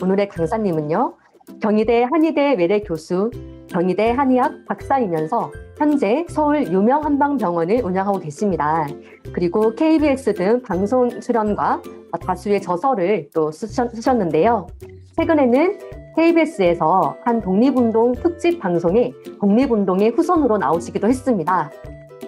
오늘의 강사님은요, 경희대 한의대 외래 교수, 경희대 한의학 박사이면서 현재 서울 유명 한방병원을 운영하고 계십니다. 그리고 KBS 등 방송 출연과 다수의 저서를 또 쓰셨는데요. 최근에는 KBS에서 한 독립운동 특집 방송에 독립운동의 후손으로 나오시기도 했습니다.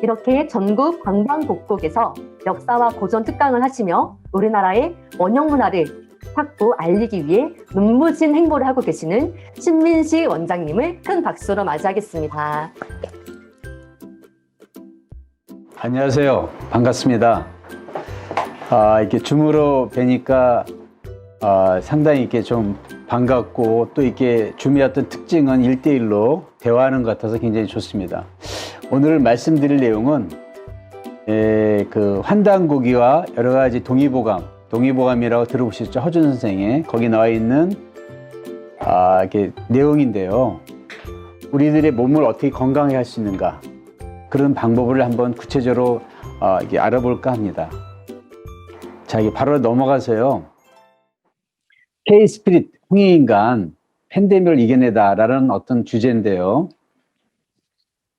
이렇게 전국 방방곡곡에서 역사와 고전 특강을 하시며 우리나라의 원형 문화를 찾고 알리기 위해 눈부신 행보를 하고 계시는 신민식 원장님을 큰 박수로 맞이하겠습니다. 안녕하세요. 반갑습니다. 이렇게 줌으로 뵈니까 상당히 이렇게 좀 반갑고, 또 이렇게 줌의 어떤 특징은 1대1로 대화하는 것 같아서 굉장히 좋습니다. 오늘 말씀드릴 내용은 그 환단고기와 여러 가지 동의보감이라고 들어보셨죠? 허준 선생의 거기 나와 있는 이렇게 내용인데요. 우리들의 몸을 어떻게 건강하게 할 수 있는가, 그런 방법을 한번 구체적으로 이렇게 알아볼까 합니다. 자, 이게 바로 넘어가서요. K-스피릿, 홍익인간, 팬데믹을 이겨내다라는 어떤 주제인데요.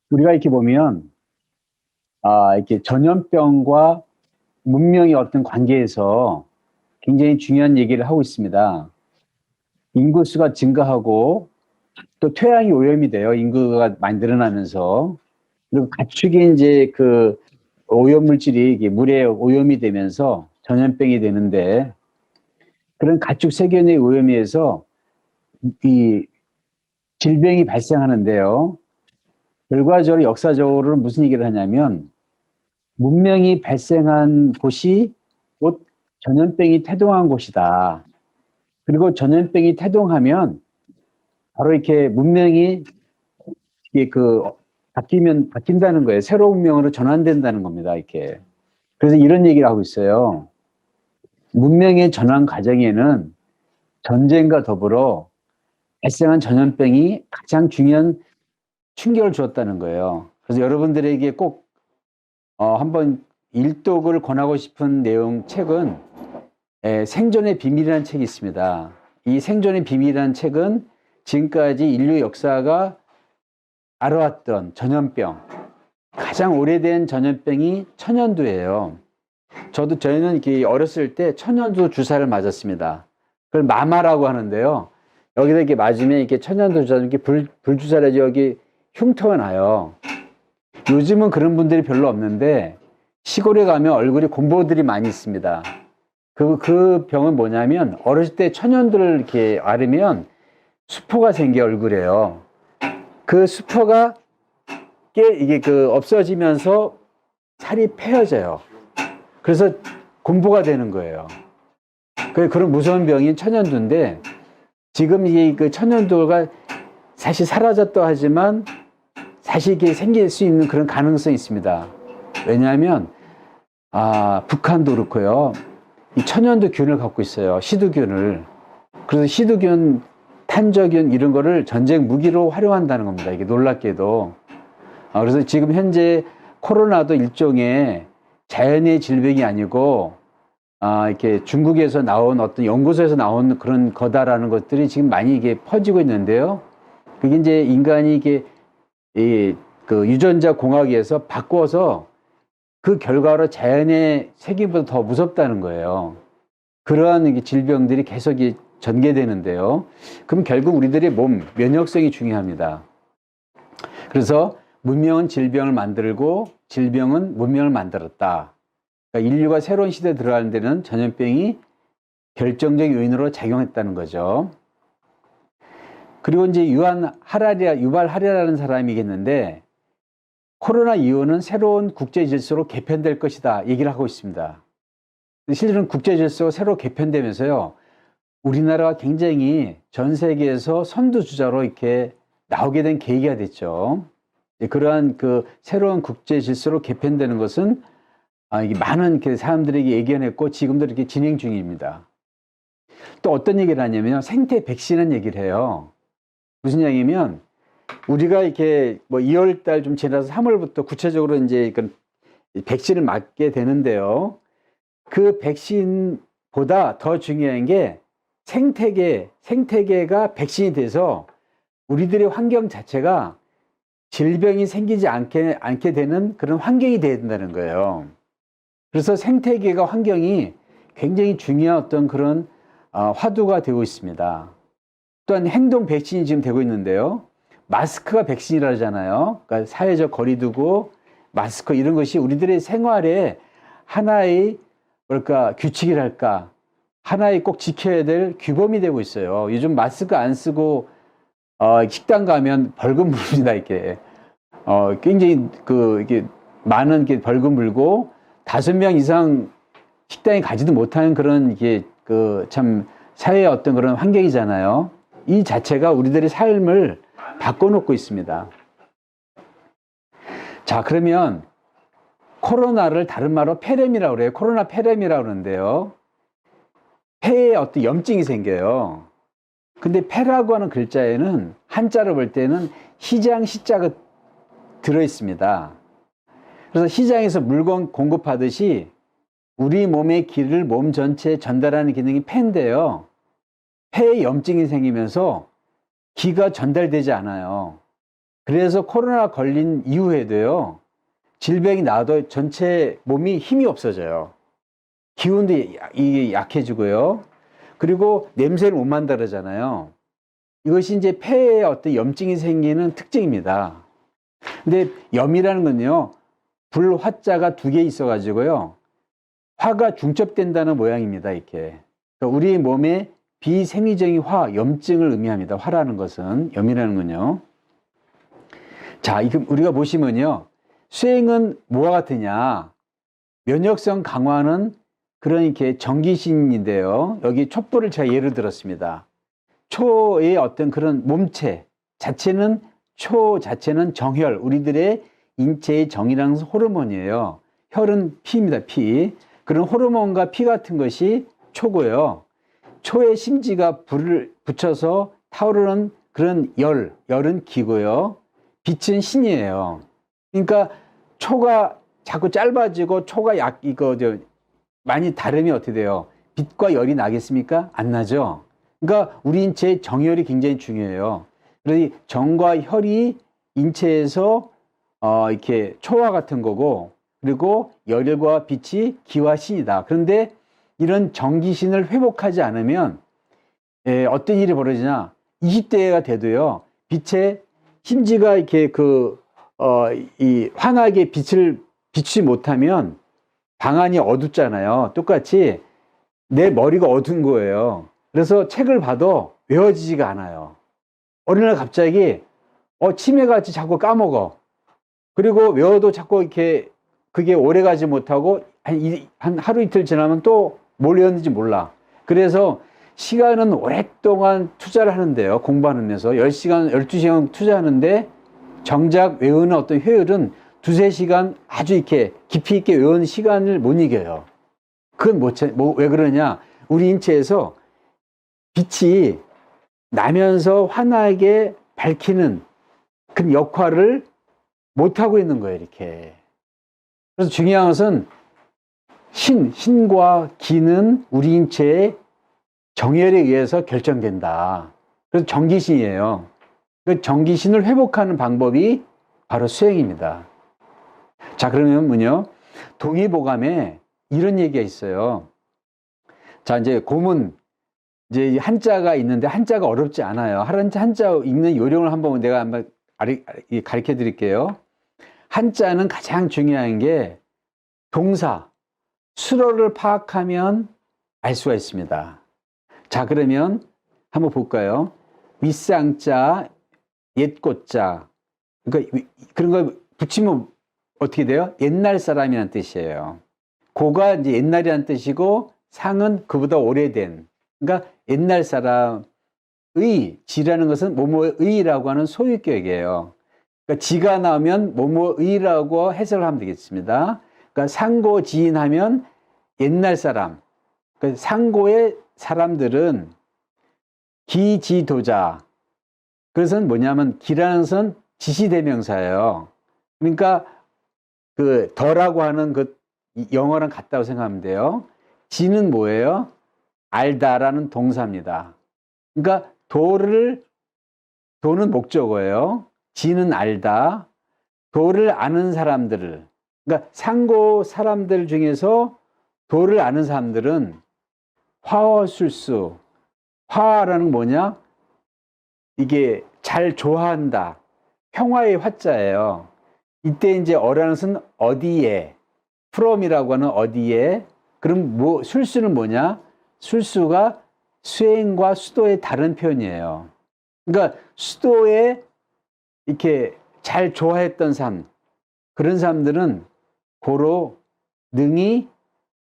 우리가 이렇게 보면 이렇게 전염병과 문명의 어떤 관계에서 굉장히 중요한 얘기를 하고 있습니다. 인구수가 증가하고 또 토양이 오염이 돼요. 인구가 많이 늘어나면서. 그리고 가축이 이제 그 오염물질이 물에 오염이 되면서 전염병이 되는데, 그런 가축 세균의 오염에 의해서 이 질병이 발생하는데요. 결과적으로 역사적으로는 무슨 얘기를 하냐면, 문명이 발생한 곳이 곧 전염병이 태동한 곳이다. 그리고 전염병이 태동하면 바로 이렇게 문명이 이게 바뀐다는 거예요. 새로운 문명으로 전환된다는 겁니다. 이렇게. 그래서 이런 얘기를 하고 있어요. 문명의 전환 과정에는 전쟁과 더불어 발생한 전염병이 가장 중요한 충격을 주었다는 거예요. 그래서 여러분들에게 꼭 한번 일독을 권하고 싶은 내용 책은 생존의 비밀이라는 책이 있습니다. 이 생존의 비밀이라는 책은 지금까지 인류 역사가 알아왔던 전염병, 가장 오래된 전염병이 천연두예요. 저희는 이렇게 어렸을 때 천연두 주사를 맞았습니다. 그걸 마마라고 하는데요. 여기다 이렇게 맞으면 이렇게 천연두 주사, 이렇게 불주사라지 여기 흉터가 나요. 요즘은 그런 분들이 별로 없는데, 시골에 가면 얼굴에 곰보들이 많이 있습니다. 그 병은 뭐냐면, 어렸을 때 천연두를 이렇게 앓으면 수포가 생겨, 얼굴에요. 그 수포가 이게 없어지면서 살이 패여져요. 그래서 곰보가 되는 거예요. 그런 무서운 병인 천연두인데, 지금 그 천연두가 사실 사라졌다 하지만 사실 이게 생길 수 있는 그런 가능성이 있습니다. 왜냐하면 북한도 그렇고요. 이 천연두균을 갖고 있어요. 시두균을. 그래서 시두균, 탄저균 이런 거를 전쟁 무기로 활용한다는 겁니다. 이게 놀랍게도. 그래서 지금 현재 코로나도 일종의 자연의 질병이 아니고 이렇게 중국에서 나온 어떤 연구소에서 나온 그런 거다라는 것들이 지금 많이 이게 퍼지고 있는데요. 그게 이제 인간이 이게 그 유전자 공학에서 바꿔서 그 결과로 자연의 세균보다 더 무섭다는 거예요. 그러한 질병들이 계속 전개되는데요. 그럼 결국 우리들의 몸 면역성이 중요합니다. 그래서 문명은 질병을 만들고 질병은 문명을 만들었다. 그러니까 인류가 새로운 시대에 들어가는 데는 전염병이 결정적 요인으로 작용했다는 거죠. 그리고 이제 유발 하랴라는 사람이겠는데, 코로나 이후는 새로운 국제 질서로 개편될 것이다 얘기를 하고 있습니다. 실제로는 국제 질서가 새로 개편되면서요, 우리나라가 굉장히 전 세계에서 선두주자로 이렇게 나오게 된 계기가 됐죠. 그러한 그 새로운 국제 질서로 개편되는 것은 이게 많은 사람들에게 예견했고 지금도 이렇게 진행 중입니다. 또 어떤 얘기를 하냐면 생태 백신은 얘기를 해요. 무슨 얘기냐면, 우리가 이렇게 2월 달 좀 지나서 3월부터 구체적으로 이제 백신을 맞게 되는데요. 그 백신보다 더 중요한 게 생태계가 백신이 돼서 우리들의 환경 자체가 질병이 생기지 않게 되는 그런 환경이 돼야 된다는 거예요. 그래서 생태계가 환경이 굉장히 중요한 어떤 그런 화두가 되고 있습니다. 또한 행동 백신이 지금 되고 있는데요. 마스크가 백신이라 하잖아요. 그러니까 사회적 거리 두고 마스크 이런 것이 우리들의 생활에 하나의 뭐랄까 규칙이랄까 하나의 꼭 지켜야 될 규범이 되고 있어요. 요즘 마스크 안 쓰고 식당 가면 벌금 물립니다. 이렇게 굉장히 이게 많은 게 벌금 물고 5명 이상 식당에 가지도 못하는 그런 이게 참 사회의 어떤 그런 환경이잖아요. 이 자체가 우리들의 삶을 바꿔놓고 있습니다. 자, 그러면 코로나를 다른 말로 폐렴이라고 그래요. 코로나 폐렴이라고 그러는데요. 폐에 어떤 염증이 생겨요. 근데 폐라고 하는 글자에는 한자로 볼 때는 시장 시자가 들어 있습니다. 그래서 시장에서 물건 공급하듯이 우리 몸의 기를 몸 전체에 전달하는 기능이 폐인데요. 폐에 염증이 생기면서 기가 전달되지 않아요. 그래서 코로나 걸린 이후에도요, 질병이 나도 전체 몸이 힘이 없어져요. 기운도 이게 약해지고요. 그리고 냄새를 못 맡는다 그러잖아요. 이것이 이제 폐에 어떤 염증이 생기는 특징입니다. 근데 염이라는 건요, 불화자가 2개 있어가지고요, 화가 중첩된다는 모양입니다, 이렇게. 그러니까 우리 몸에 비생리적인 화, 염증을 의미합니다. 화라는 것은, 염이라는 건요. 자, 우리가 보시면요, 수행은 뭐와 같으냐? 면역성 강화는 그런 이렇게 전기신인데요. 여기 촛불을 제가 예를 들었습니다. 초의 어떤 그런 몸체 자체는, 초 자체는 정혈, 우리들의 인체의 정이라는 호르몬이에요. 혈은 피입니다, 피. 그런 호르몬과 피 같은 것이 초고요. 초의 심지가 불을 붙여서 타오르는 그런 열은 기고요. 빛은 신이에요. 그러니까 초가 자꾸 짧아지고 초가 많이 다름이 어떻게 돼요? 빛과 열이 나겠습니까? 안 나죠? 그러니까 우리 인체의 정열이 굉장히 중요해요. 그래서 정과 혈이 인체에서 이렇게 초와 같은 거고, 그리고 열과 빛이 기와 신이다. 그런데 이런 정기신을 회복하지 않으면 어떤 일이 벌어지냐? 20대가 돼도요, 빛의 심지가 이렇게 이 환하게 빛을 비추지 못하면 방안이 어둡잖아요. 똑같이 내 머리가 어두운 거예요. 그래서 책을 봐도 외워지지가 않아요. 어느 날 갑자기 치매같이 자꾸 까먹어. 그리고 외워도 자꾸 이렇게 그게 오래가지 못하고 한 하루 이틀 지나면 또 뭘 외웠는지 몰라. 그래서 시간은 오랫동안 투자를 하는데요. 공부하는 데서 10시간, 12시간 투자하는데 정작 외우는 어떤 효율은 2-3시간 아주 이렇게 깊이 있게 외우는 시간을 못 이겨요. 그건 왜 그러냐? 우리 인체에서 빛이 나면서 환하게 밝히는 그 역할을 못하고 있는 거예요, 이렇게. 그래서 중요한 것은 신과 기는 우리 인체의 정열에 의해서 결정된다. 그래서 정기신이에요. 그 정기신을 회복하는 방법이 바로 수행입니다. 자, 그러면 동의보감에 이런 얘기가 있어요. 자, 이제 고문, 이제 한자가 있는데 한자가 어렵지 않아요. 한자 읽는 요령을 한번 가르쳐 드릴게요. 한자는 가장 중요한 게 동사, 수로를 파악하면 알 수가 있습니다. 자, 그러면 한번 볼까요? 윗상자, 옛꽃자. 그러니까 그런 걸 붙이면 어떻게 돼요? 옛날 사람이라는 뜻이에요. 고가 이제 옛날이라는 뜻이고 상은 그보다 오래된. 그러니까 옛날 사람의 지라는 것은 뭐뭐의라고 하는 소유격이에요. 그러니까 지가 나오면 뭐뭐의라고 해석을 하면 되겠습니다. 그러니까 상고지인하면 옛날 사람. 그러니까 상고의 사람들은 기지도자. 그것은 뭐냐면 기라는 것은 지시대명사예요. 그러니까 더라고 하는 영어랑 같다고 생각하면 돼요. 지는 뭐예요? 알다라는 동사입니다. 그러니까 도는 목적어예요. 지는 알다. 도를 아는 사람들을, 그러니까 상고 사람들 중에서 도를 아는 사람들은 화어술수. 화라는 뭐냐? 이게 잘 좋아한다. 평화의 화자예요. 이때 이제 어라는 것은 어디에, from이라고 하는 어디에. 그럼 술수는 뭐냐? 술수가 수행과 수도의 다른 표현이에요. 그러니까 수도에 이렇게 잘 좋아했던 사람, 그런 사람들은 고로 능히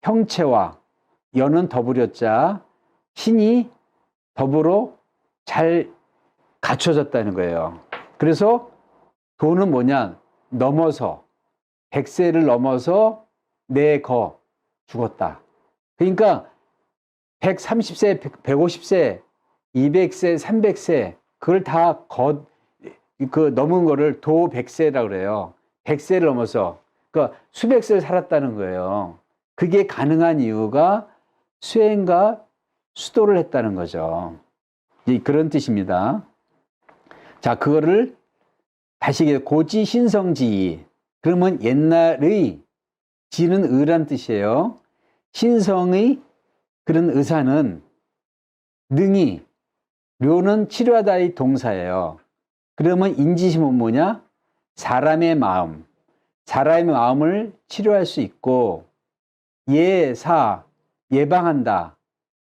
형체와 여는 더부렸자 신이 더불어 잘 갖춰졌다는 거예요. 그래서 도는 뭐냐? 넘어서, 100세를 넘어서 내거 죽었다. 그러니까 130세, 150세, 200세, 300세 그걸 다 넘은 거를 도 100세라고 그래요. 100세를 넘어서 그러니까 수백 세를 살았다는 거예요. 그게 가능한 이유가 수행과 수도를 했다는 거죠. 그런 뜻입니다. 자, 그거를 다시 고지신성지. 그러면 옛날의 지는 의란 뜻이에요. 신성의 그런 의사는 능히, 료는 치료하다의 동사예요. 그러면 인지심은 뭐냐? 사람의 마음을 치료할 수 있고, 예방한다.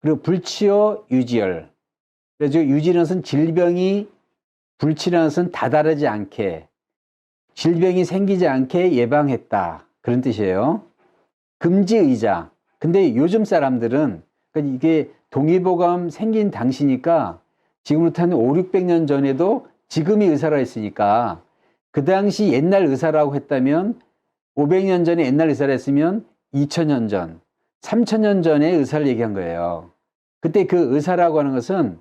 그리고 불치어 유지열. 그래서 유지는 것은 질병이, 불치라는 것은 다다르지 않게, 질병이 생기지 않게 예방했다. 그런 뜻이에요. 금지의자. 근데 요즘 사람들은, 그러니까 이게 동의보감 생긴 당시니까 지금부터 한 5, 600년 전에도 지금이 의사라 했으니까 그 당시 옛날 의사라고 했다면 500년 전에 옛날 의사라 했으면 2000년 전, 3000년 전에 의사를 얘기한 거예요. 그때 그 의사라고 하는 것은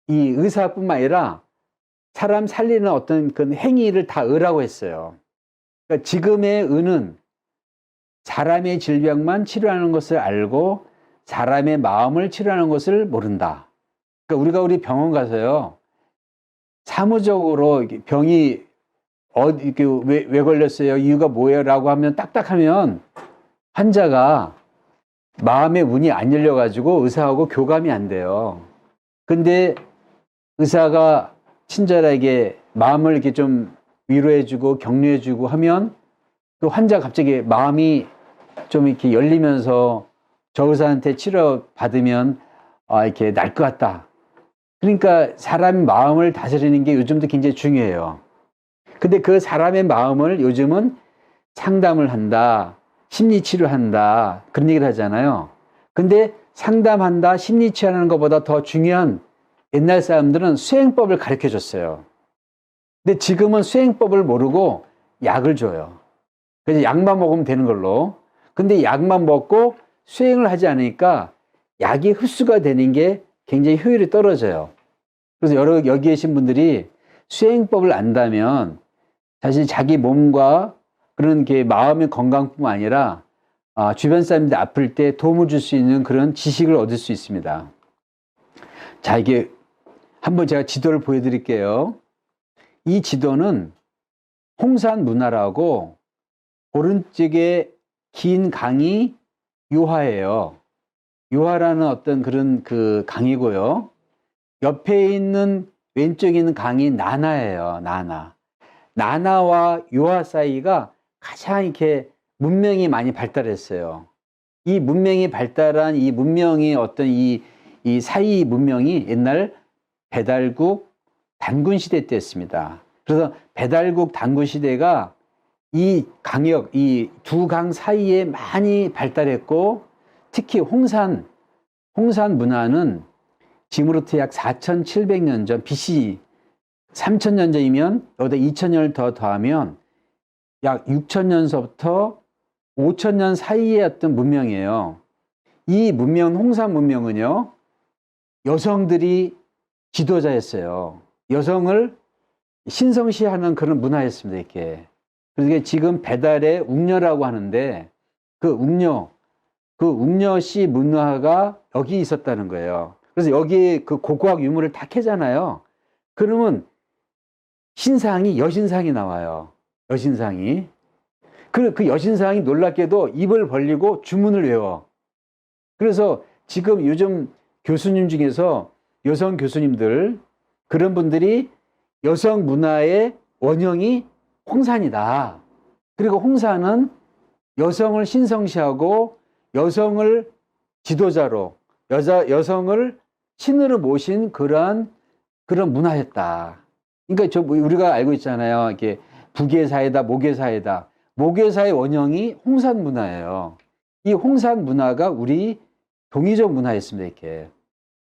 이 의사뿐만 아니라 사람 살리는 어떤 그 행위를 다 의라고 했어요. 그러니까 지금의 의는 사람의 질병만 치료하는 것을 알고 사람의 마음을 치료하는 것을 모른다. 그러니까 우리 병원 가서요, 사무적으로 병이 왜 걸렸어요? 이유가 뭐예요? 라고 하면 딱딱하면 환자가 마음의 문이 안 열려가지고 의사하고 교감이 안 돼요. 근데 의사가 친절하게 마음을 이렇게 좀 위로해주고 격려해주고 하면 그 환자가 갑자기 마음이 좀 이렇게 열리면서 저 의사한테 치료받으면 이렇게 날 것 같다. 그러니까 사람의 마음을 다스리는 게 요즘도 굉장히 중요해요. 근데 그 사람의 마음을 요즘은 상담을 한다, 심리치료한다, 그런 얘기를 하잖아요. 근데 상담한다, 심리치료하는 것보다 더 중요한 옛날 사람들은 수행법을 가르쳐 줬어요. 근데 지금은 수행법을 모르고 약을 줘요. 그래서 약만 먹으면 되는 걸로. 근데 약만 먹고 수행을 하지 않으니까 약이 흡수가 되는 게 굉장히 효율이 떨어져요. 그래서 여기 계신 분들이 수행법을 안다면 사실 자기 몸과 그런 게 마음의 건강뿐만 아니라 주변 사람들 아플 때 도움을 줄 수 있는 그런 지식을 얻을 수 있습니다. 자, 이게 한번 제가 지도를 보여드릴게요. 이 지도는 홍산문화라고 오른쪽에 긴 강이 유화예요. 유화라는 어떤 그런 그 강이고요. 옆에 있는 왼쪽에 있는 강이 나나예요. 나나와 유화 사이가 가장 이렇게 문명이 많이 발달했어요. 이 문명이 발달한 이 문명이 어떤 이 사이 문명이 옛날 배달국 단군 시대 때였습니다. 그래서 배달국 단군 시대가 이 강역, 이 두 강 사이에 많이 발달했고, 특히 홍산 문화는 지금으로부터 약 4,700년 전, BC 3,000년 전이면 여기다 2,000년을 더 더하면 약 6,000년서부터 5,000년 사이의 어떤 문명이에요. 이 문명, 홍산 문명은요, 여성들이 지도자였어요. 여성을 신성시하는 그런 문화였습니다, 이렇게. 그래서 지금 배달의 웅녀라고 하는데, 그 웅녀, 그 웅녀시 문화가 여기 있었다는 거예요. 그래서 여기에 그 고고학 유물을 다 캐잖아요. 그러면 신상이, 여신상이 나와요. 여신상이. 그 여신상이 놀랍게도 입을 벌리고 주문을 외워. 그래서 지금 요즘 교수님 중에서 여성 교수님들, 그런 분들이 여성 문화의 원형이 홍산이다. 그리고 홍산은 여성을 신성시하고 여성을 지도자로, 여성을 신으로 모신 그런 문화였다. 그러니까 우리가 알고 있잖아요. 이렇게 북예사회다, 목예사회다. 목예사의 원형이 홍산 문화예요. 이 홍산 문화가 우리 동이족 문화였습니다. 이렇게.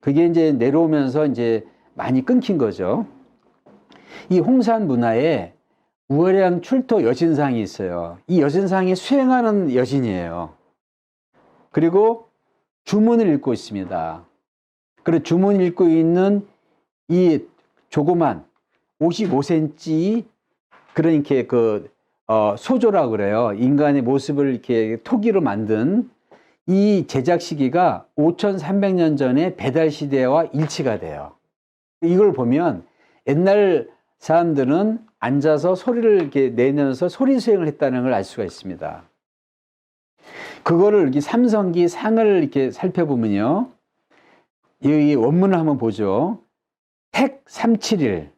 그게 이제 내려오면서 이제 많이 끊긴 거죠. 이 홍산 문화에 우월양 출토 여신상이 있어요. 이 여신상이 수행하는 여신이에요. 그리고 주문을 읽고 있습니다. 그리고 주문을 읽고 있는 이 조그만 55cm 그러니까 소조라고 그래요. 인간의 모습을 이렇게 토기로 만든 이 제작 시기가 5,300년 전에 배달 시대와 일치가 돼요. 이걸 보면 옛날 사람들은 앉아서 소리를 이렇게 내면서 소리 수행을 했다는 걸 알 수가 있습니다. 그거를 이렇게 삼성기 상을 이렇게 살펴보면요. 이 원문을 한번 보죠. 택 371.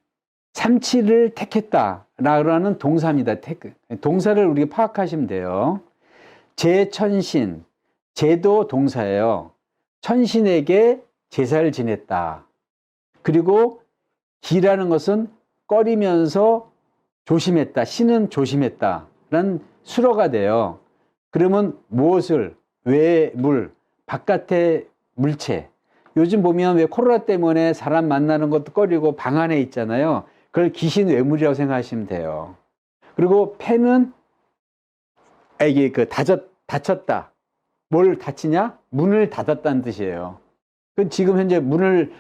371을 택했다라는 동사입니다. 동사를 우리가 파악하시면 돼요. 제천신. 제도 동사예요. 천신에게 제사를 지냈다. 그리고 기라는 것은 꺼리면서 조심했다. 신은 조심했다. 라는 수로가 돼요. 그러면 무엇을, 왜 물, 바깥의 물체. 요즘 보면 왜 코로나 때문에 사람 만나는 것도 꺼리고 방 안에 있잖아요. 그걸 귀신 외물이라고 생각하시면 돼요. 그리고 폐는 이게 닫혔다. 뭘 닫히냐? 문을 닫았다는 뜻이에요. 지금 현재 문을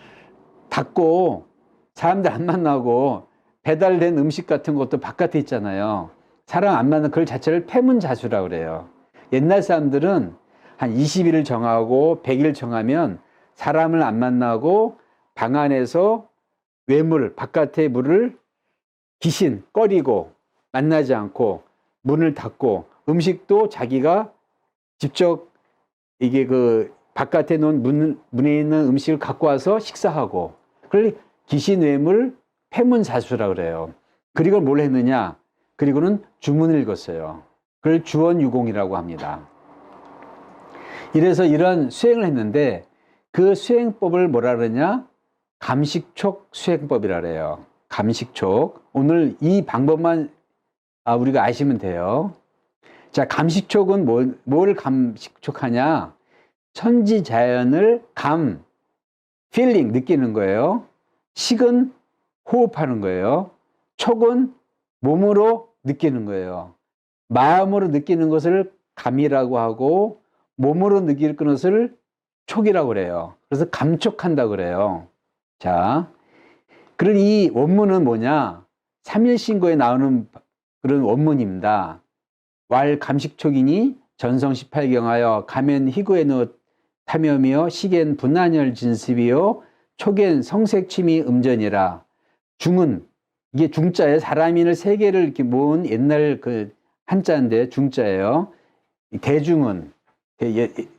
닫고 사람들 안 만나고 배달된 음식 같은 것도 바깥에 있잖아요. 사람 안 만나는 그 자체를 폐문자수라고 그래요. 옛날 사람들은 한 20일을 정하고 100일 정하면 사람을 안 만나고 방 안에서 외물, 바깥의 물을 귀신, 꺼리고 만나지 않고 문을 닫고 음식도 자기가 직접 이게 바깥에 놓은 문에 있는 음식을 갖고 와서 식사하고 그걸 귀신 외물 폐문자수라고 그래요. 그리고 뭘 했느냐? 그리고는 주문을 읽었어요. 그걸 주원유공이라고 합니다. 이래서 이런 수행을 했는데 그 수행법을 뭐라 그러냐? 감식촉 수행법이라 그래요. 감식촉. 오늘 이 방법만 우리가 아시면 돼요. 자, 감식촉은 뭘 감식촉하냐? 천지자연을 feeling, 느끼는 거예요. 식은 호흡하는 거예요. 촉은 몸으로 느끼는 거예요. 마음으로 느끼는 것을 감이라고 하고 몸으로 느낄 것을 촉이라고 그래요. 그래서 감촉한다고 그래요. 자, 그런 이 원문은 뭐냐? 삼일신고에 나오는 그런 원문입니다. 왈 감식촉이니 전성 18경하여 가면 희구에 넣 탐염이요 시겐 분한열 진습이요 촉엔 성색취미 음전이라. 중은 이게 중자에 사람인을 세 개를 이렇게 모은 옛날 한자인데 중자예요. 대중은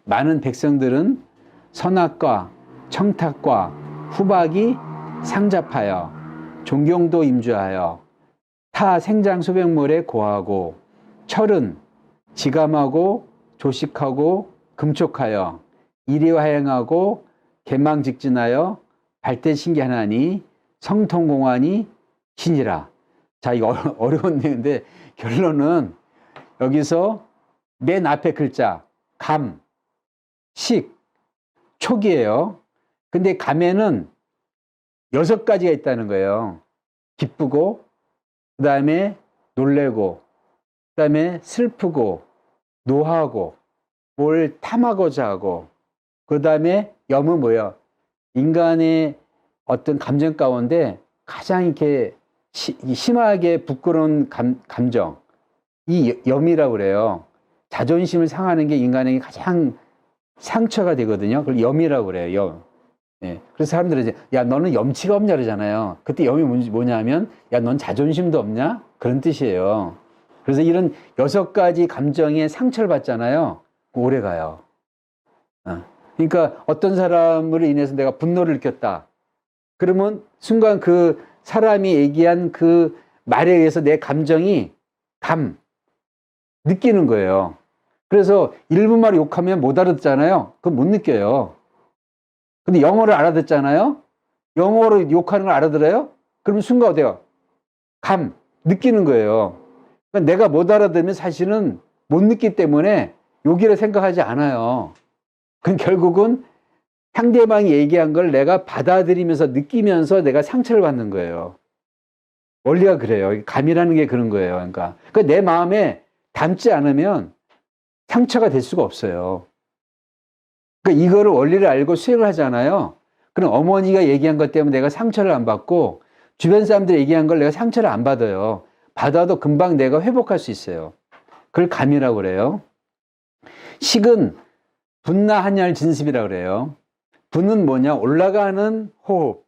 많은 백성들은 선악과 청탁과 후박이 상잡하여 존경도 임주하여 타 생장 수백물에 고하고 철은 지감하고 조식하고 금촉하여 이리화행하고 개망직진하여 발대신기하나니 성통공환이 신이라. 자, 이거 어려운 내용인데 결론은 여기서 맨 앞에 글자 감, 식, 촉이에요. 근데 감에는 6가지가 있다는 거예요. 기쁘고, 그 다음에 놀래고, 그 다음에 슬프고, 노하고, 뭘 탐하고자 하고, 그 다음에 염은 뭐예요? 인간의 어떤 감정 가운데 가장 이렇게 심하게 부끄러운 감정, 이 염이라고 그래요. 자존심을 상하는 게 인간에게 가장 상처가 되거든요. 그걸 염이라고 그래요. 염. 예. 그래서 사람들이 이제 야 너는 염치가 없냐 그러잖아요. 그때 염이 뭐냐면 야 넌 자존심도 없냐 그런 뜻이에요. 그래서 이런 6가지 감정에 상처를 받잖아요. 오래 가요. 그러니까 어떤 사람으로 인해서 내가 분노를 느꼈다. 그러면 순간 그 사람이 얘기한 그 말에 의해서 내 감정이 느끼는 거예요. 그래서 일본말 욕하면 못 알아듣잖아요. 그건 못 느껴요. 근데 영어를 알아듣잖아요. 영어로 욕하는 걸 알아들어요. 그러면 순간 어때요? 느끼는 거예요. 그러니까 내가 못 알아들으면 사실은 못 느끼기 때문에 욕이라 생각하지 않아요. 그럼 결국은 상대방이 얘기한 걸 내가 받아들이면서 느끼면서 내가 상처를 받는 거예요. 원리가 그래요. 감이라는 게 그런 거예요. 그러니까 내 마음에 담지 않으면 상처가 될 수가 없어요. 그러니까 이거를 원리를 알고 수행을 하잖아요. 그럼 어머니가 얘기한 것 때문에 내가 상처를 안 받고 주변 사람들이 얘기한 걸 내가 상처를 안 받아요. 받아도 금방 내가 회복할 수 있어요. 그걸 감이라고 그래요. 식은 분나한열 진습이라고 그래요. 분은 뭐냐? 올라가는 호흡.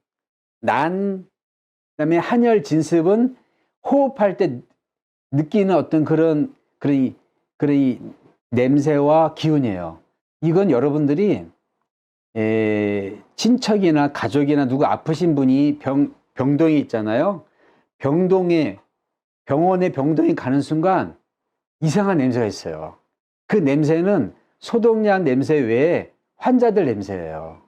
그다음에 한열 진습은 호흡할 때 느끼는 어떤 그런 냄새와 기운이에요. 이건 여러분들이 친척이나 가족이나 누구 아프신 분이 병동에 있잖아요. 병원에 병동에 가는 순간 이상한 냄새가 있어요. 그 냄새는 소독약 냄새 외에 환자들 냄새예요.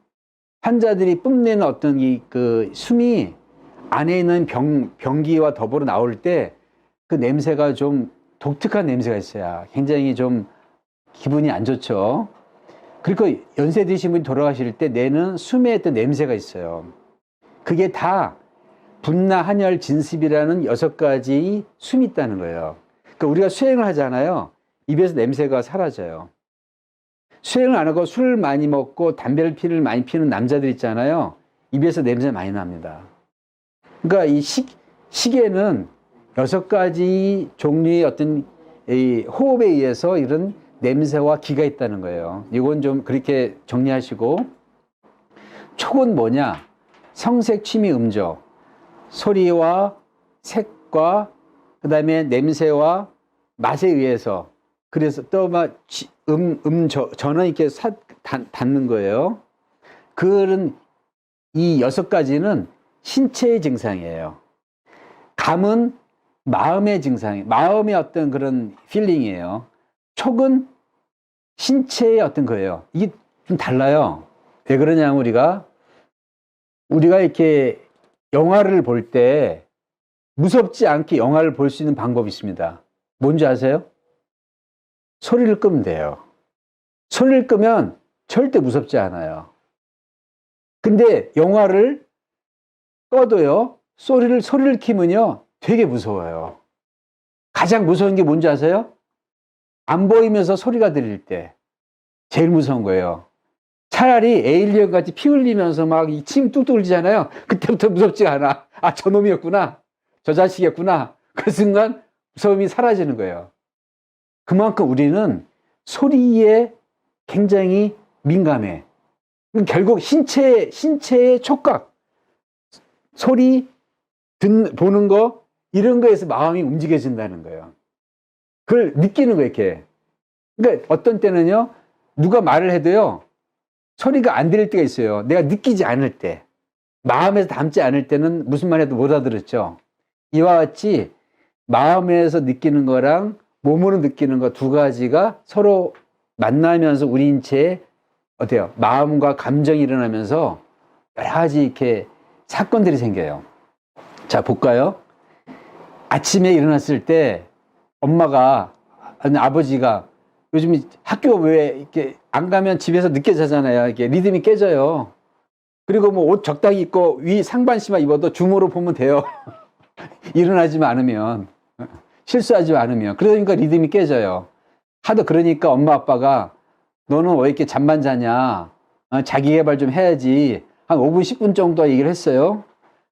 환자들이 뿜내는 어떤 그 숨이 안에 있는 병기와 더불어 나올 때 그 냄새가 좀 독특한 냄새가 있어요. 굉장히 좀 기분이 안 좋죠. 그리고 연세 드신 분이 돌아가실 때 내는 숨에 어떤 냄새가 있어요. 그게 다 분나한열 진습이라는 6가지 숨이 있다는 거예요. 그러니까 우리가 수행을 하잖아요. 입에서 냄새가 사라져요. 수행을 안 하고 술을 많이 먹고 담배를 많이 피는 남자들 있잖아요. 입에서 냄새 많이 납니다. 그러니까 이 식에는 6가지 종류의 어떤 이 호흡에 의해서 이런 냄새와 기가 있다는 거예요. 이건 좀 그렇게 정리하시고, 촉은 뭐냐? 성색, 취미, 음조. 소리와 색과 그다음에 냄새와 맛에 의해서, 그래서 또 막 저는 이렇게 닿는 거예요. 그런 이 6가지는 신체의 증상이에요. 감은 마음의 증상이에요. 마음의 어떤 그런 필링이에요. 촉은 신체의 어떤 거예요. 이게 좀 달라요. 왜 그러냐면 우리가 이렇게 영화를 볼 때 무섭지 않게 영화를 볼 수 있는 방법이 있습니다. 뭔지 아세요? 소리를 끄면 돼요. 소리를 끄면 절대 무섭지 않아요. 근데 영화를 꺼도요, 소리를 키면요, 되게 무서워요. 가장 무서운 게 뭔지 아세요? 안 보이면서 소리가 들릴 때. 제일 무서운 거예요. 차라리 에일리언 같이 피 흘리면서 막 침 뚝뚝 흘리잖아요. 그때부터 무섭지가 않아. 아, 저놈이었구나. 저 자식이었구나. 그 순간 무서움이 사라지는 거예요. 그만큼 우리는 소리에 굉장히 민감해. 결국 신체의 촉각, 소리, 보는 거, 이런 거에서 마음이 움직여진다는 거예요. 그걸 느끼는 거예요, 이렇게. 그러니까 어떤 때는요, 누가 말을 해도요, 소리가 안 들릴 때가 있어요. 내가 느끼지 않을 때. 마음에서 담지 않을 때는 무슨 말 해도 못 알아들었죠. 이와 같이 마음에서 느끼는 거랑 몸으로 느끼는 거 2가지가 서로 만나면서 우리 인체에 어때요? 마음과 감정이 일어나면서 여러 가지 이렇게 사건들이 생겨요. 자, 볼까요? 아침에 일어났을 때 엄마가, 아니 아버지가 요즘 학교 왜 이렇게 안 가면 집에서 늦게 자잖아요. 이렇게 리듬이 깨져요. 그리고 뭐 옷 적당히 입고 위 상반신만 입어도 줌으로 보면 돼요. 일어나지 않으면, 실수하지 않으면. 그러니까 리듬이 깨져요. 하도 그러니까 엄마 아빠가 너는 왜 이렇게 잠만 자냐? 자기 개발 좀 해야지. 한 5분, 10분 정도 얘기를 했어요.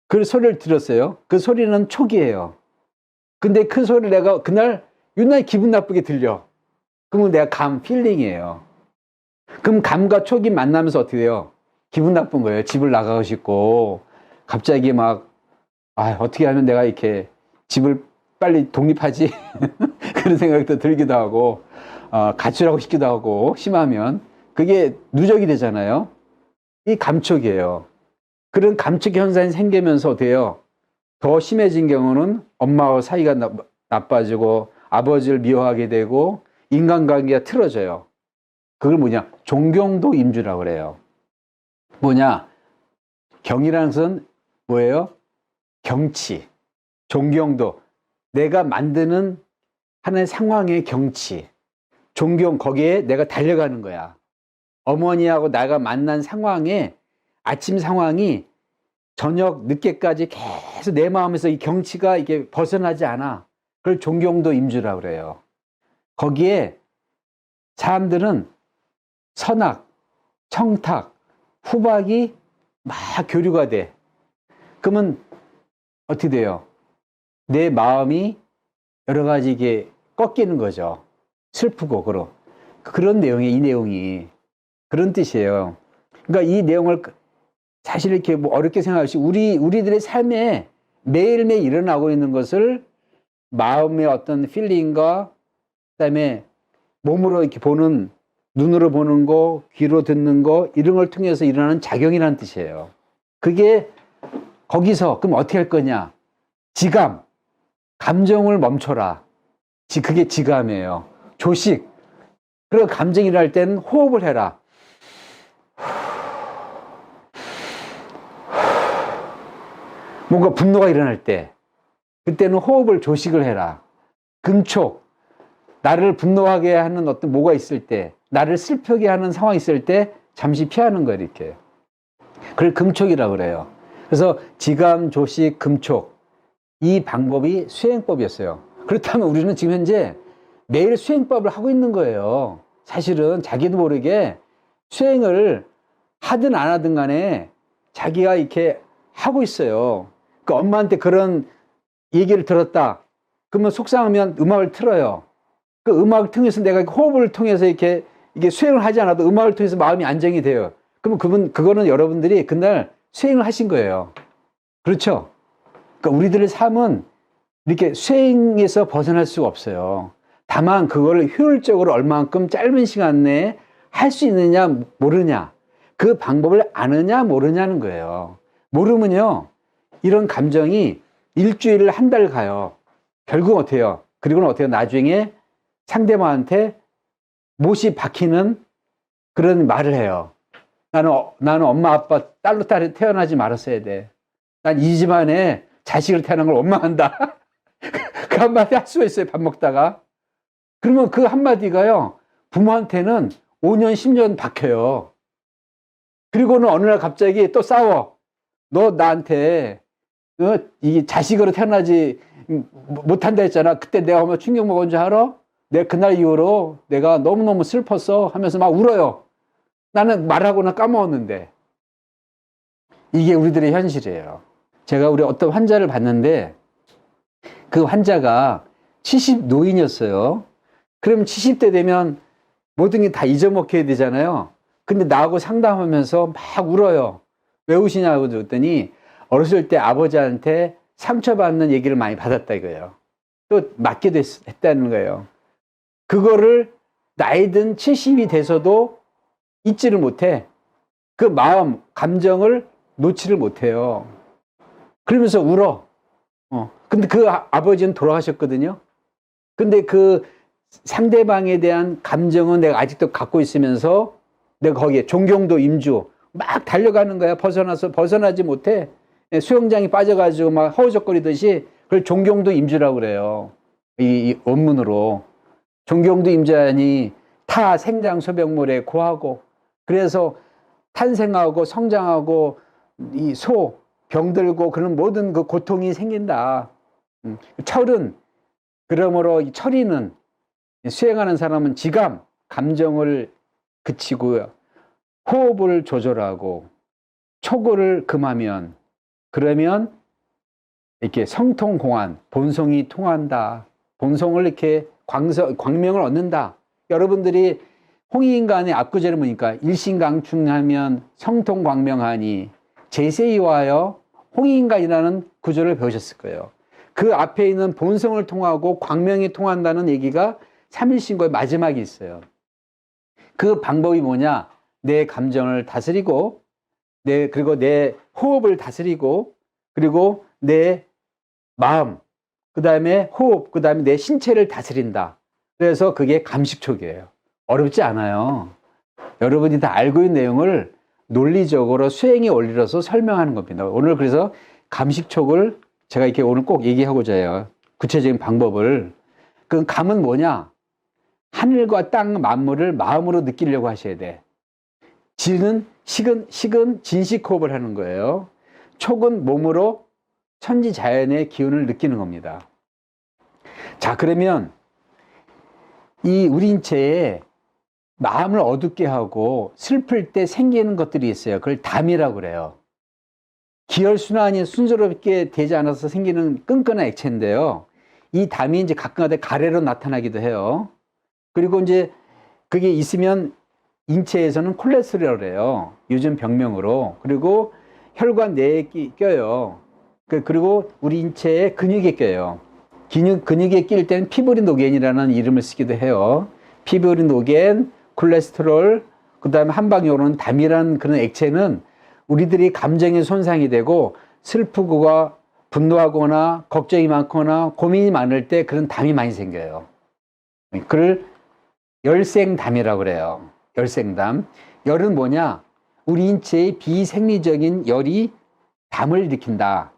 그 소리를 들었어요. 그 소리는 촉이에요. 근데 그 소리를 내가 그날 유난히 기분 나쁘게 들려. 그러면 내가 필링이에요. 그럼 감과 촉이 만나면서 어떻게 돼요? 기분 나쁜 거예요. 집을 나가고 싶고 갑자기 막 어떻게 하면 내가 이렇게 집을 빨리 독립하지? 그런 생각도 들기도 하고 가출하고 싶기도 하고 심하면 그게 누적이 되잖아요. 이 감촉이에요. 그런 감촉 현상이 생기면서 어때요? 요 더 심해진 경우는 엄마와 사이가 나빠지고 아버지를 미워하게 되고 인간관계가 틀어져요. 그걸 뭐냐? 종경도 임주라고 그래요. 뭐냐? 경이라는 것은 뭐예요? 경치. 종경도. 내가 만드는 하나의 상황의 경치. 종경, 거기에 내가 달려가는 거야. 어머니하고 내가 만난 상황에 아침 상황이 저녁 늦게까지 계속 내 마음에서 이 경치가 이게 벗어나지 않아. 그걸 종경도 임주라고 그래요. 거기에 사람들은 선악, 청탁, 후박이 막 교류가 돼. 그러면 어떻게 돼요? 내 마음이 여러 가지 이게 꺾이는 거죠. 슬프고 그런 내용이 이 내용이 그런 뜻이에요. 그러니까 이 내용을 사실 이렇게 뭐 어렵게 생각하시 우리들의 삶에 매일매일 일어나고 있는 것을 마음의 어떤 필링과 그다음에 몸으로 이렇게 보는 눈으로 보는 거, 귀로 듣는 거 이런 걸 통해서 일어나는 작용이라는 뜻이에요. 그게 거기서 그럼 어떻게 할 거냐? 지감, 감정을 멈춰라. 그게 지감이에요. 조식. 그리고 감정이 일어날 때는 호흡을 해라. 뭔가 분노가 일어날 때 그때는 호흡을 조식을 해라. 금촉. 나를 분노하게 하는 어떤 뭐가 있을 때, 나를 슬프게 하는 상황이 있을 때 잠시 피하는 거예요, 이렇게. 그걸 금촉이라고 그래요. 그래서 지감, 조식, 금촉. 이 방법이 수행법이었어요. 그렇다면 우리는 지금 현재 매일 수행법을 하고 있는 거예요. 사실은 자기도 모르게 수행을 하든 안 하든 간에 자기가 이렇게 하고 있어요. 그 엄마한테 그런 얘기를 들었다. 그러면 속상하면 음악을 틀어요. 그 음악을 통해서 내가 호흡을 통해서 이게 수행을 하지 않아도 음악을 통해서 마음이 안정이 돼요. 그러면 그거는 여러분들이 그날 수행을 하신 거예요. 그렇죠? 그러니까 우리들의 삶은 이렇게 수행에서 벗어날 수가 없어요. 다만 그걸 효율적으로 얼만큼 짧은 시간 내에 할 수 있느냐 모르냐, 그 방법을 아느냐 모르냐는 거예요. 모르면요 이런 감정이 일주일 한 달 가요. 결국 어떻게 해요? 그리고는 어떻게 해요? 나중에 상대방한테 못이 박히는 그런 말을 해요. 나는 엄마 아빠 딸로 딸이 태어나지 말았어야 돼. 난 이 집안에 자식을 태어난 걸 원망한다. 그 한마디 할 수가 있어요. 밥 먹다가. 그러면 그 한마디가요 부모한테는 5년 10년 박혀요. 그리고는 어느 날 갑자기 또 싸워. 너 나한테 이 자식으로 태어나지 못한다 했잖아. 그때 내가 얼마나 충격 먹은 줄 알아? 내가 그날 이후로 내가 너무너무 슬펐어 하면서 막 울어요. 나는 말하고는 까먹었는데. 이게 우리들의 현실이에요. 제가 우리 어떤 환자를 봤는데 그 환자가 70 노인이었어요. 그럼 70대 되면 모든 게 다 잊어먹혀야 되잖아요. 근데 나하고 상담하면서 막 울어요. 왜 우시냐고 그랬더니 어렸을 때 아버지한테 상처받는 얘기를 많이 받았다 이거예요. 또 맞기도 했다는 거예요. 그거를 나이 든 70이 돼서도 잊지를 못해. 그 마음, 감정을 놓지를 못해요. 그러면서 울어. 근데 그 아버지는 돌아가셨거든요. 근데 그 상대방에 대한 감정은 내가 아직도 갖고 있으면서 내가 거기에 종경도 임주 막 달려가는 거야. 벗어나지 못해. 수영장에 빠져가지고 막 허우적거리듯이 그걸 종경도 임주라고 그래요. 이 원문으로. 종경도 임자니 타 생장 소백물에 고하고, 그래서 탄생하고 성장하고 이 병들고 그런 모든 그 고통이 생긴다. 철은, 그러므로 이 철이는 수행하는 사람은 지감, 감정을 그치고 호흡을 조절하고 촉을 금하면, 그러면 이렇게 성통공안, 본성이 통한다. 본성을 이렇게 광명을 얻는다. 여러분들이 홍익인간의 압구절을 보니까 일신강충하면 성통광명하니 제세이와여 홍익인간이라는 구절을 배우셨을 거예요. 그 앞에 있는 본성을 통하고 광명이 통한다는 얘기가 삼일신고의 마지막에 있어요. 그 방법이 뭐냐? 내 감정을 다스리고, 그리고 내 호흡을 다스리고, 그리고 내 마음, 그 다음에 호흡, 그 다음에 내 신체를 다스린다. 그래서 그게 감식촉이에요. 어렵지 않아요. 여러분이 다 알고 있는 내용을 논리적으로 수행의 원리로서 설명하는 겁니다. 오늘 그래서 감식촉을 제가 이렇게 오늘 꼭 얘기하고자 해요. 구체적인 방법을. 그 감은 뭐냐? 하늘과 땅 만물을 마음으로 느끼려고 하셔야 돼. 진은 식은 진식호흡을 하는 거예요. 촉은 몸으로 천지자연의 기운을 느끼는 겁니다. 자, 그러면 이 우리 인체에 마음을 어둡게 하고 슬플 때 생기는 것들이 있어요. 그걸 담이라고 그래요. 기혈순환이 순조롭게 되지 않아서 생기는 끈끈한 액체인데요. 이 담이 이제 가끔가다 가래로 나타나기도 해요. 그리고 이제 그게 있으면 인체에서는 콜레스테롤을 해요. 요즘 병명으로. 그리고 혈관 내에 껴요. 그리고 우리 인체에 근육에 껴요. 근육에 낄 때는 피브리노겐이라는 이름을 쓰기도 해요. 피브리노겐, 콜레스테롤, 그 다음에 한방용으로는 담이라는 그런 액체는 우리들이 감정에 손상이 되고 슬프거나 분노하거나 걱정이 많거나 고민이 많을 때 그런 담이 많이 생겨요. 그걸 열생담이라고 그래요. 열생담. 열은 뭐냐? 우리 인체의 비생리적인 열이 담을 일으킨다.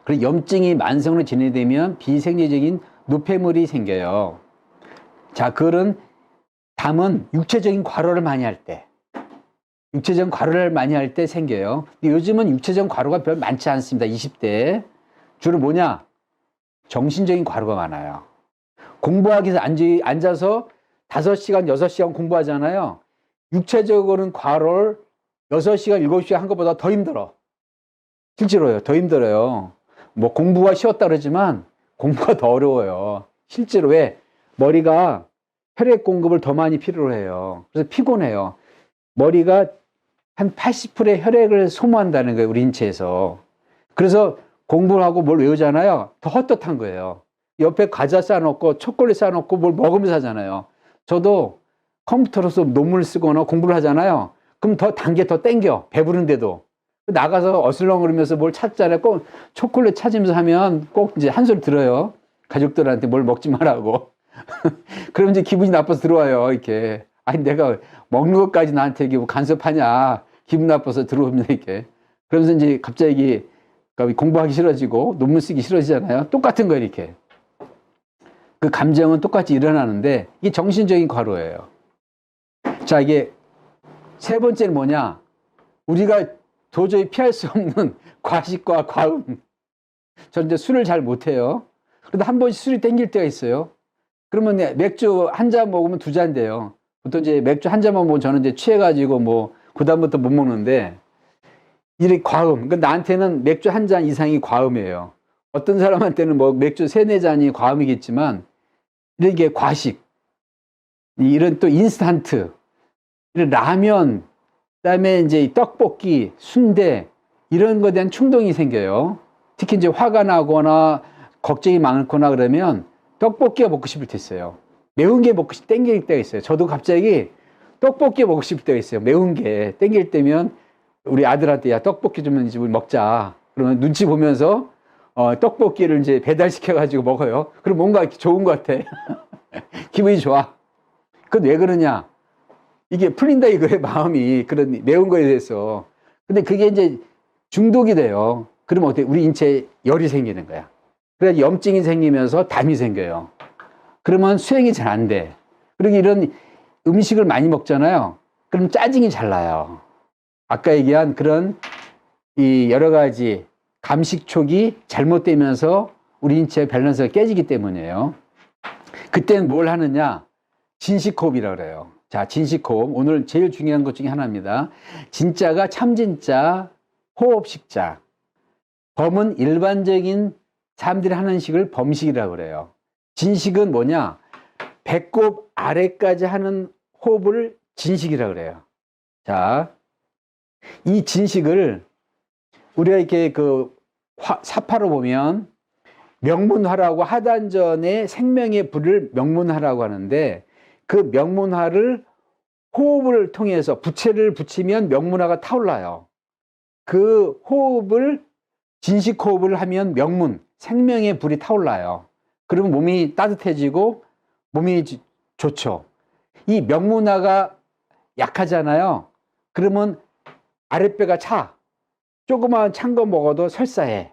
그리고 염증이 만성으로 진행되면 비생리적인 노폐물이 생겨요. 자, 그런 담은 육체적인 과로를 많이 할 때, 생겨요. 근데 요즘은 육체적인 과로가 별 많지 않습니다. 20대. 주로 뭐냐? 정신적인 과로가 많아요. 공부하기 위해서 앉아서 5시간, 6시간 공부하잖아요. 육체적으로는 과로를 6시간, 7시간 한 것보다 더 힘들어. 실제로요. 더 힘들어요. 뭐 공부가 쉬웠다 그러지만 공부가 더 어려워요. 실제로 왜? 머리가 혈액 공급을 더 많이 필요로 해요. 그래서 피곤해요. 머리가 한 80%의 혈액을 소모한다는 거예요. 우리 인체에서. 그래서 공부를 하고 뭘 외우잖아요. 더 헛헛한 거예요. 옆에 과자 쌓아놓고 초콜릿 쌓아놓고 뭘 먹으면서 하잖아요. 저도 컴퓨터로서 논문을 쓰거나 공부를 하잖아요. 그럼 더 단계 더 땡겨. 배부른데도. 나가서 어슬렁거리면서 뭘 찾잖아요. 꼭 초콜릿 찾으면서 하면 꼭 이제 한 소리 들어요. 가족들한테 뭘 먹지 말라고. 그러면 이제 기분이 나빠서 들어와요. 이렇게. 아니, 내가 먹는 것까지 나한테 이게 뭐 간섭하냐. 기분 나빠서 들어옵니다. 이렇게. 그러면서 이제 갑자기 공부하기 싫어지고 논문 쓰기 싫어지잖아요. 똑같은 거예요. 이렇게. 그 감정은 똑같이 일어나는데 이게 정신적인 과로예요. 자, 이게 세 번째는 뭐냐? 우리가 도저히 피할 수 없는 과식과 과음. 저는 이제 술을 잘 못해요. 그런데 한 번씩 술이 땡길 때가 있어요. 그러면 맥주 한 잔 먹으면 2잔 돼요. 보통 이제 맥주 한 잔만 먹으면 저는 이제 취해가지고 뭐 그다음부터 못 먹는데 이렇게 과음. 그러니까 나한테는 맥주 한 잔 이상이 과음이에요. 어떤 사람한테는 뭐 맥주 3-4잔이 과음이겠지만 이렇게 과식, 이런 또 인스턴트, 이런 라면, 그다음에 이제 떡볶이, 순대 이런 거에 대한 충동이 생겨요. 특히 이제 화가 나거나 걱정이 많거나 그러면 떡볶이가 먹고 싶을 때 있어요. 매운 게 먹고 땡길 때가 있어요. 저도 갑자기 떡볶이 먹고 싶을 때가 있어요. 매운 게 땡길 때면 우리 아들한테 야 떡볶이 좀 이제 우리 먹자. 그러면 눈치 보면서 떡볶이를 이제 배달시켜가지고 먹어요. 그럼 뭔가 좋은 것 같아. 기분이 좋아. 그건 왜 그러냐? 이게 풀린다 이거의 마음이 그런 매운 거에 대해서. 근데 그게 이제 중독이 돼요. 그러면 어때? 우리 인체에 열이 생기는 거야. 그래서 염증이 생기면서 담이 생겨요. 그러면 수행이 잘 안 돼. 그리고 이런 음식을 많이 먹잖아요. 그럼 짜증이 잘 나요. 아까 얘기한 그런 이 여러 가지 감식촉이 잘못되면서 우리 인체의 밸런스가 깨지기 때문이에요. 그때는 뭘 하느냐? 진식호흡이라고 그래요. 자, 진식호흡. 오늘 제일 중요한 것 중에 하나입니다. 진자가 참진자, 호흡식자. 범은 일반적인 사람들이 하는 식을 범식이라고 그래요. 진식은 뭐냐? 배꼽 아래까지 하는 호흡을 진식이라 그래요. 자, 이 진식을 우리가 이렇게 그 사파로 보면 명문화라고 하단전의 생명의 불을 명문화라고 하는데 그 명문화를 호흡을 통해서 부채를 붙이면 명문화가 타올라요. 그 호흡을 진식 호흡을 하면 명문, 생명의 불이 타올라요. 그러면 몸이 따뜻해지고 몸이 좋죠. 이 명문화가 약하잖아요. 그러면 아랫배가 차. 조그마한 찬 거 먹어도 설사해.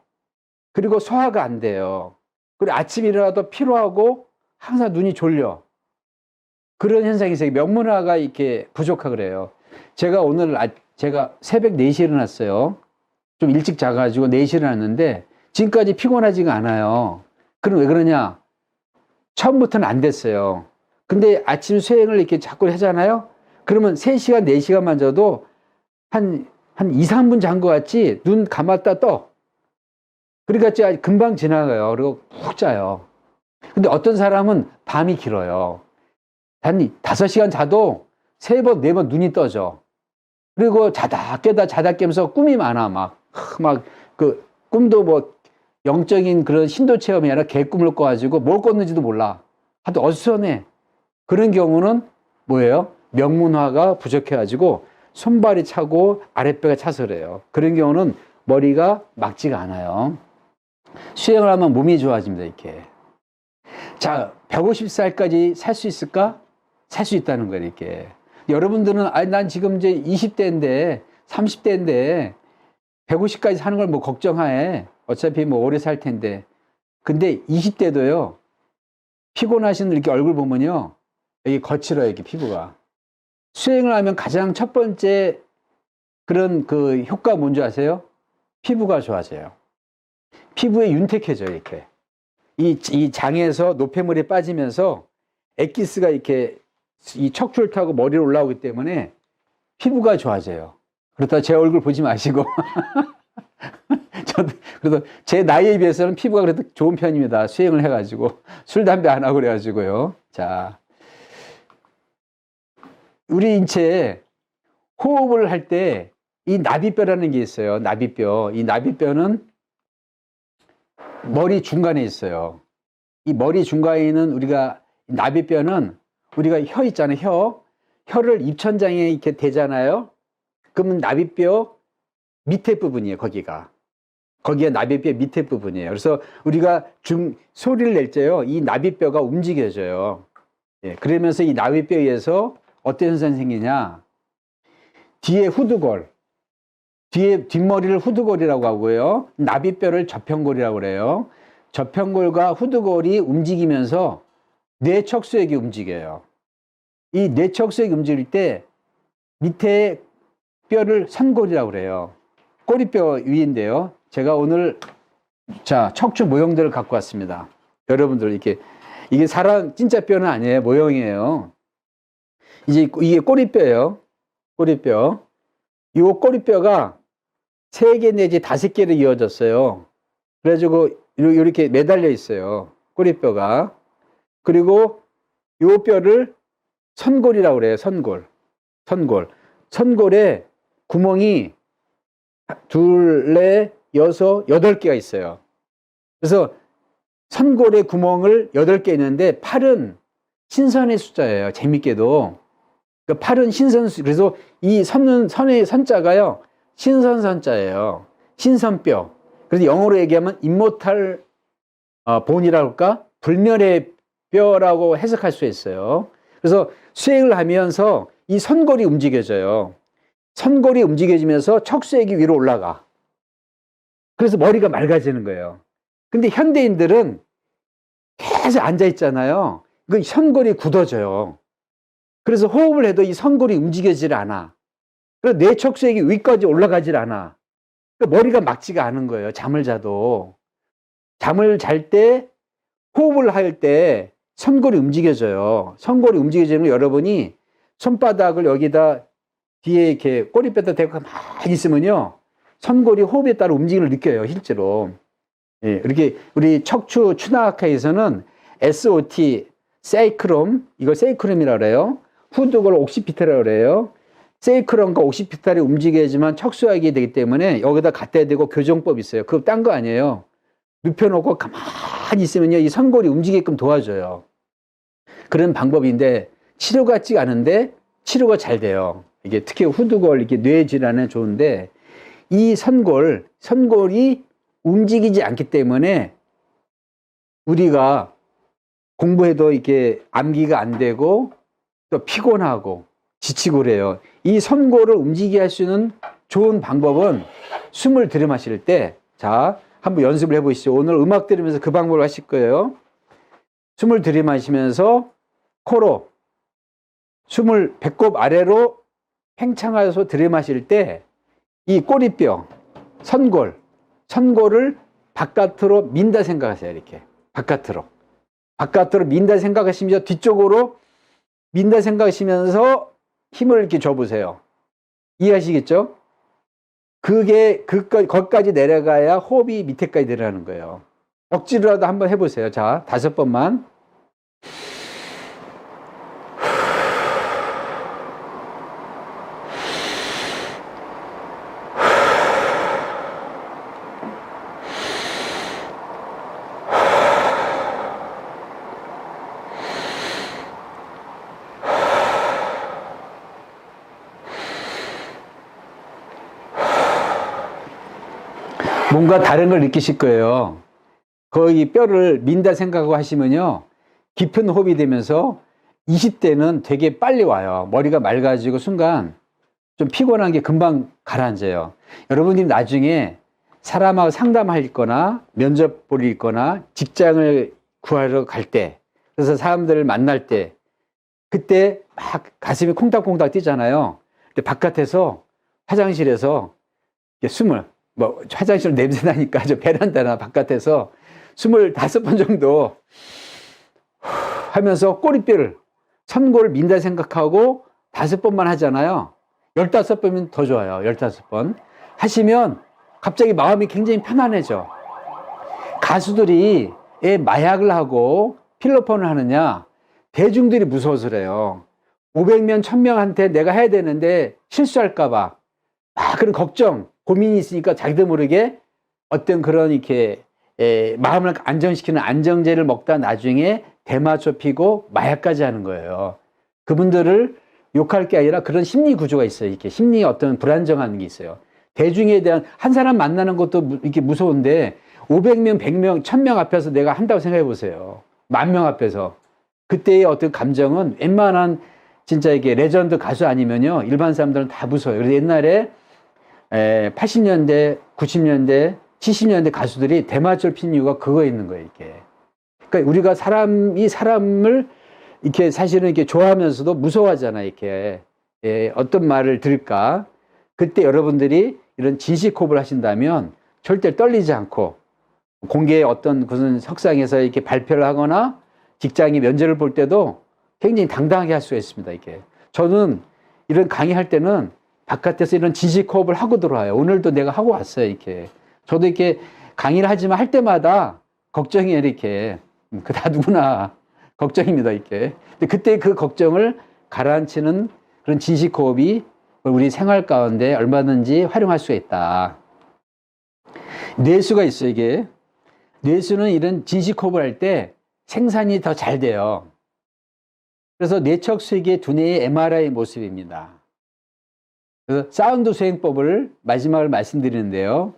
그리고 소화가 안 돼요. 그리고 아침에 일어나도 피로하고 항상 눈이 졸려. 그런 현상이 있어요. 명문화가 이렇게 부족하고 그래요. 제가 오늘 제가 새벽 4시에 일어났어요. 좀 일찍 자가지고 4시에 일어났는데 지금까지 피곤하지가 않아요. 그럼 왜 그러냐? 처음부터는 안 됐어요. 근데 아침 수행을 이렇게 자꾸 하잖아요. 그러면 3시간, 4시간만 자도 한 2, 3분 잔 것 같지 눈 감았다 떠. 그러니까 금방 지나가요. 그리고 푹 자요. 근데 어떤 사람은 밤이 길어요. 한 5시간 자도 3번, 4번 눈이 떠져. 그리고 자다 깨면서 꿈이 많아. 그 꿈도 뭐 영적인 그런 신도 체험이 아니라 개꿈을 꿔가지고 뭘 꿨는지도 몰라. 하여튼 어수선해. 그런 경우는 뭐예요? 명문화가 부족해가지고 손발이 차고 아랫배가 차서 그래요. 그런 경우는 머리가 막지가 않아요. 수행을 하면 몸이 좋아집니다, 이렇게. 자, 150살까지 살 수 있을까? 살 수 있다는 거예요, 이렇게. 여러분들은, 난 지금 이제 20대인데, 30대인데, 150까지 사는 걸 뭐 걱정해. 어차피 뭐 오래 살 텐데. 근데 20대도요, 피곤하신 이렇게 얼굴 보면요, 여기 거칠어요, 이렇게 피부가. 수행을 하면 가장 첫 번째 그런 그 효과 뭔지 아세요? 피부가 좋아져요. 피부에 윤택해져요, 이렇게. 이 장에서 노폐물이 빠지면서 엑기스가 이렇게 이 척추를 타고 머리로 올라오기 때문에 피부가 좋아져요. 그렇다고 제 얼굴 보지 마시고. 저도, 그래도 제 나이에 비해서는 피부가 그래도 좋은 편입니다. 수행을 해가지고. 술, 담배 안 하고 그래가지고요. 자. 우리 인체에 호흡을 할 때 이 나비뼈라는 게 있어요. 나비뼈. 이 나비뼈는 머리 중간에 있어요. 이 머리 중간에 있는 나비뼈는 우리가 혀 있잖아요. 혀를 입천장에 이렇게 대잖아요. 그러면 나비뼈 밑에 부분이에요. 거기가 나비뼈 밑에 부분이에요. 그래서 우리가 소리를 낼 때요. 이 나비뼈가 움직여져요. 예, 그러면서 이 나비뼈에 의해서 어떤 현상이 생기냐? 뒤에 후두골, 뒷머리를 후두골이라고 하고요. 나비뼈를 저평골이라고 그래요. 저평골과 후두골이 움직이면서 뇌척수액이 움직여요. 이 뇌척수액이 움직일 때 밑에 뼈를 선골이라고 그래요. 꼬리뼈 위인데요. 제가 오늘 척추 모형들을 갖고 왔습니다. 여러분들 이게 사람 진짜 뼈는 아니에요. 모형이에요. 이게 꼬리뼈예요. 꼬리뼈. 이 꼬리뼈가 3개 내지 5개로 이어졌어요. 그래가지고 이렇게 매달려 있어요. 꼬리뼈가. 그리고 이 뼈를 선골이라고 그래요. 선골. 선골에 구멍이 2, 4, 6, 8개가 있어요. 그래서 선골에 구멍을 8개 있는데 8은 신선의 숫자예요. 재밌게도. 그러니까 8은 그래서 이 선의 선자가요. 신선선자예요. 신선뼈. 그래서 영어로 얘기하면 임모탈 본이라고 할까? 불멸의 뼈라고 해석할 수 있어요. 그래서 수행을 하면서 이 선골이 움직여져요. 선골이 움직여지면서 척수액이 위로 올라가. 그래서 머리가 맑아지는 거예요. 근데 현대인들은 계속 앉아 있잖아요. 그 선골이 굳어져요. 그래서 호흡을 해도 이 선골이 움직여지질 않아. 그래서 뇌척수액이 위까지 올라가질 않아. 그러니까 머리가 막지가 않은 거예요. 잠을 자도. 잠을 잘 때 호흡을 할 때 선골이 움직여져요. 선골이 움직여지면 여러분이 손바닥을 여기다 뒤에 이렇게 꼬리뼈에다 대고 가만히 있으면요. 선골이 호흡에 따라 움직임을 느껴요. 실제로. 예, 이렇게 우리 척추 추나학회에서는 SOT, 세이크롬, 이걸 세이크롬이라고 그래요. 후두골 옥시피탈이라고 그래요. 세이크럼과 옥시피탈이 움직여야지만 척수하게 되기 때문에 여기다 갖다 대고 교정법이 있어요. 그거 딴 거 아니에요. 눕혀놓고 가만히 있으면요, 이 선골이 움직이게끔 도와줘요. 그런 방법인데 치료 같지가 않은데 치료가 잘 돼요. 이게 특히 후두골 이렇게 뇌 질환에 좋은데 이 선골이 움직이지 않기 때문에 우리가 공부해도 이렇게 암기가 안 되고 또 피곤하고 지치고 그래요. 이 선골을 움직이게 할 수 있는 좋은 방법은 숨을 들이마실 때, 자, 한번 연습을 해보시죠. 오늘 음악 들으면서 그 방법을 하실 거예요. 숨을 들이마시면서 코로 숨을 배꼽 아래로 팽창해서 들이마실 때 이 꼬리뼈, 선골을 바깥으로 민다 생각하세요. 이렇게 바깥으로 민다 생각하시면서 뒤쪽으로 민다 생각하시면서 힘을 이렇게 줘보세요. 이해하시겠죠? 그게 거기까지 내려가야 호흡이 밑에까지 내려가는 거예요. 억지로라도 한번 해보세요. 자, 5번만. 뭔가 다른 걸 느끼실 거예요. 거의 뼈를 민다 생각하고 하시면요, 깊은 호흡이 되면서 20대는 되게 빨리 와요. 머리가 맑아지고 순간 좀 피곤한 게 금방 가라앉아요. 여러분들이 나중에 사람하고 상담할 거나 면접 보러 거나 직장을 구하러 갈 때, 그래서 사람들을 만날 때, 그때 막 가슴이 콩닥콩닥 뛰잖아요. 근데 바깥에서 화장실에서 숨을, 화장실 냄새 나니까 저 베란다나 바깥에서 25번 정도 하면서 꼬리뼈를, 선골을 민다 생각하고 5번만 하잖아요. 15번이면 더 좋아요. 15번 하시면 갑자기 마음이 굉장히 편안해져. 가수들이 왜 마약을 하고 필로폰을 하느냐? 대중들이 무서워서 그래요. 500명, 1000명한테 내가 해야 되는데 실수할까봐 그런 걱정, 고민이 있으니까 자기도 모르게 어떤 그런 이렇게 마음을 안정시키는 안정제를 먹다 나중에 대마초 피고 마약까지 하는 거예요. 그분들을 욕할 게 아니라 그런 심리 구조가 있어요. 이렇게 심리 어떤 불안정한 게 있어요. 대중에 대한, 한 사람 만나는 것도 이렇게 무서운데 500명, 100명, 1000명 앞에서 내가 한다고 생각해 보세요. 10,000명 앞에서. 그때의 어떤 감정은 웬만한 진짜 이게 레전드 가수 아니면요, 일반 사람들은 다 무서워요. 그래서 옛날에 80년대, 90년대, 70년대 가수들이 대마초를 핀 이유가 그거에 있는 거예요, 이게. 그러니까 우리가 사람을 이렇게 사실은 이렇게 좋아하면서도 무서워하잖아요, 이렇게. 어떤 말을 들을까. 그때 여러분들이 이런 진식 호흡을 하신다면 절대 떨리지 않고 공개의 어떤 무슨 석상에서 이렇게 발표를 하거나 직장이 면접을 볼 때도 굉장히 당당하게 할 수가 있습니다, 이게. 저는 이런 강의할 때는 바깥에서 이런 진식 호흡을 하고 들어와요. 오늘도 내가 하고 왔어요, 이렇게. 저도 이렇게 강의를 하지만 할 때마다 걱정이에요, 이렇게. 그 다 누구나 걱정입니다, 이렇게. 근데 그때 그 걱정을 가라앉히는 그런 진식 호흡이 우리 생활 가운데 얼마든지 활용할 수가 있다. 뇌수가 있어요, 이게. 뇌수는 이런 진식 호흡을 할 때 생산이 더 잘 돼요. 그래서 뇌척 수액의 두뇌의 MRI 모습입니다. 그래서 사운드 수행법을 마지막으로 말씀드리는데요.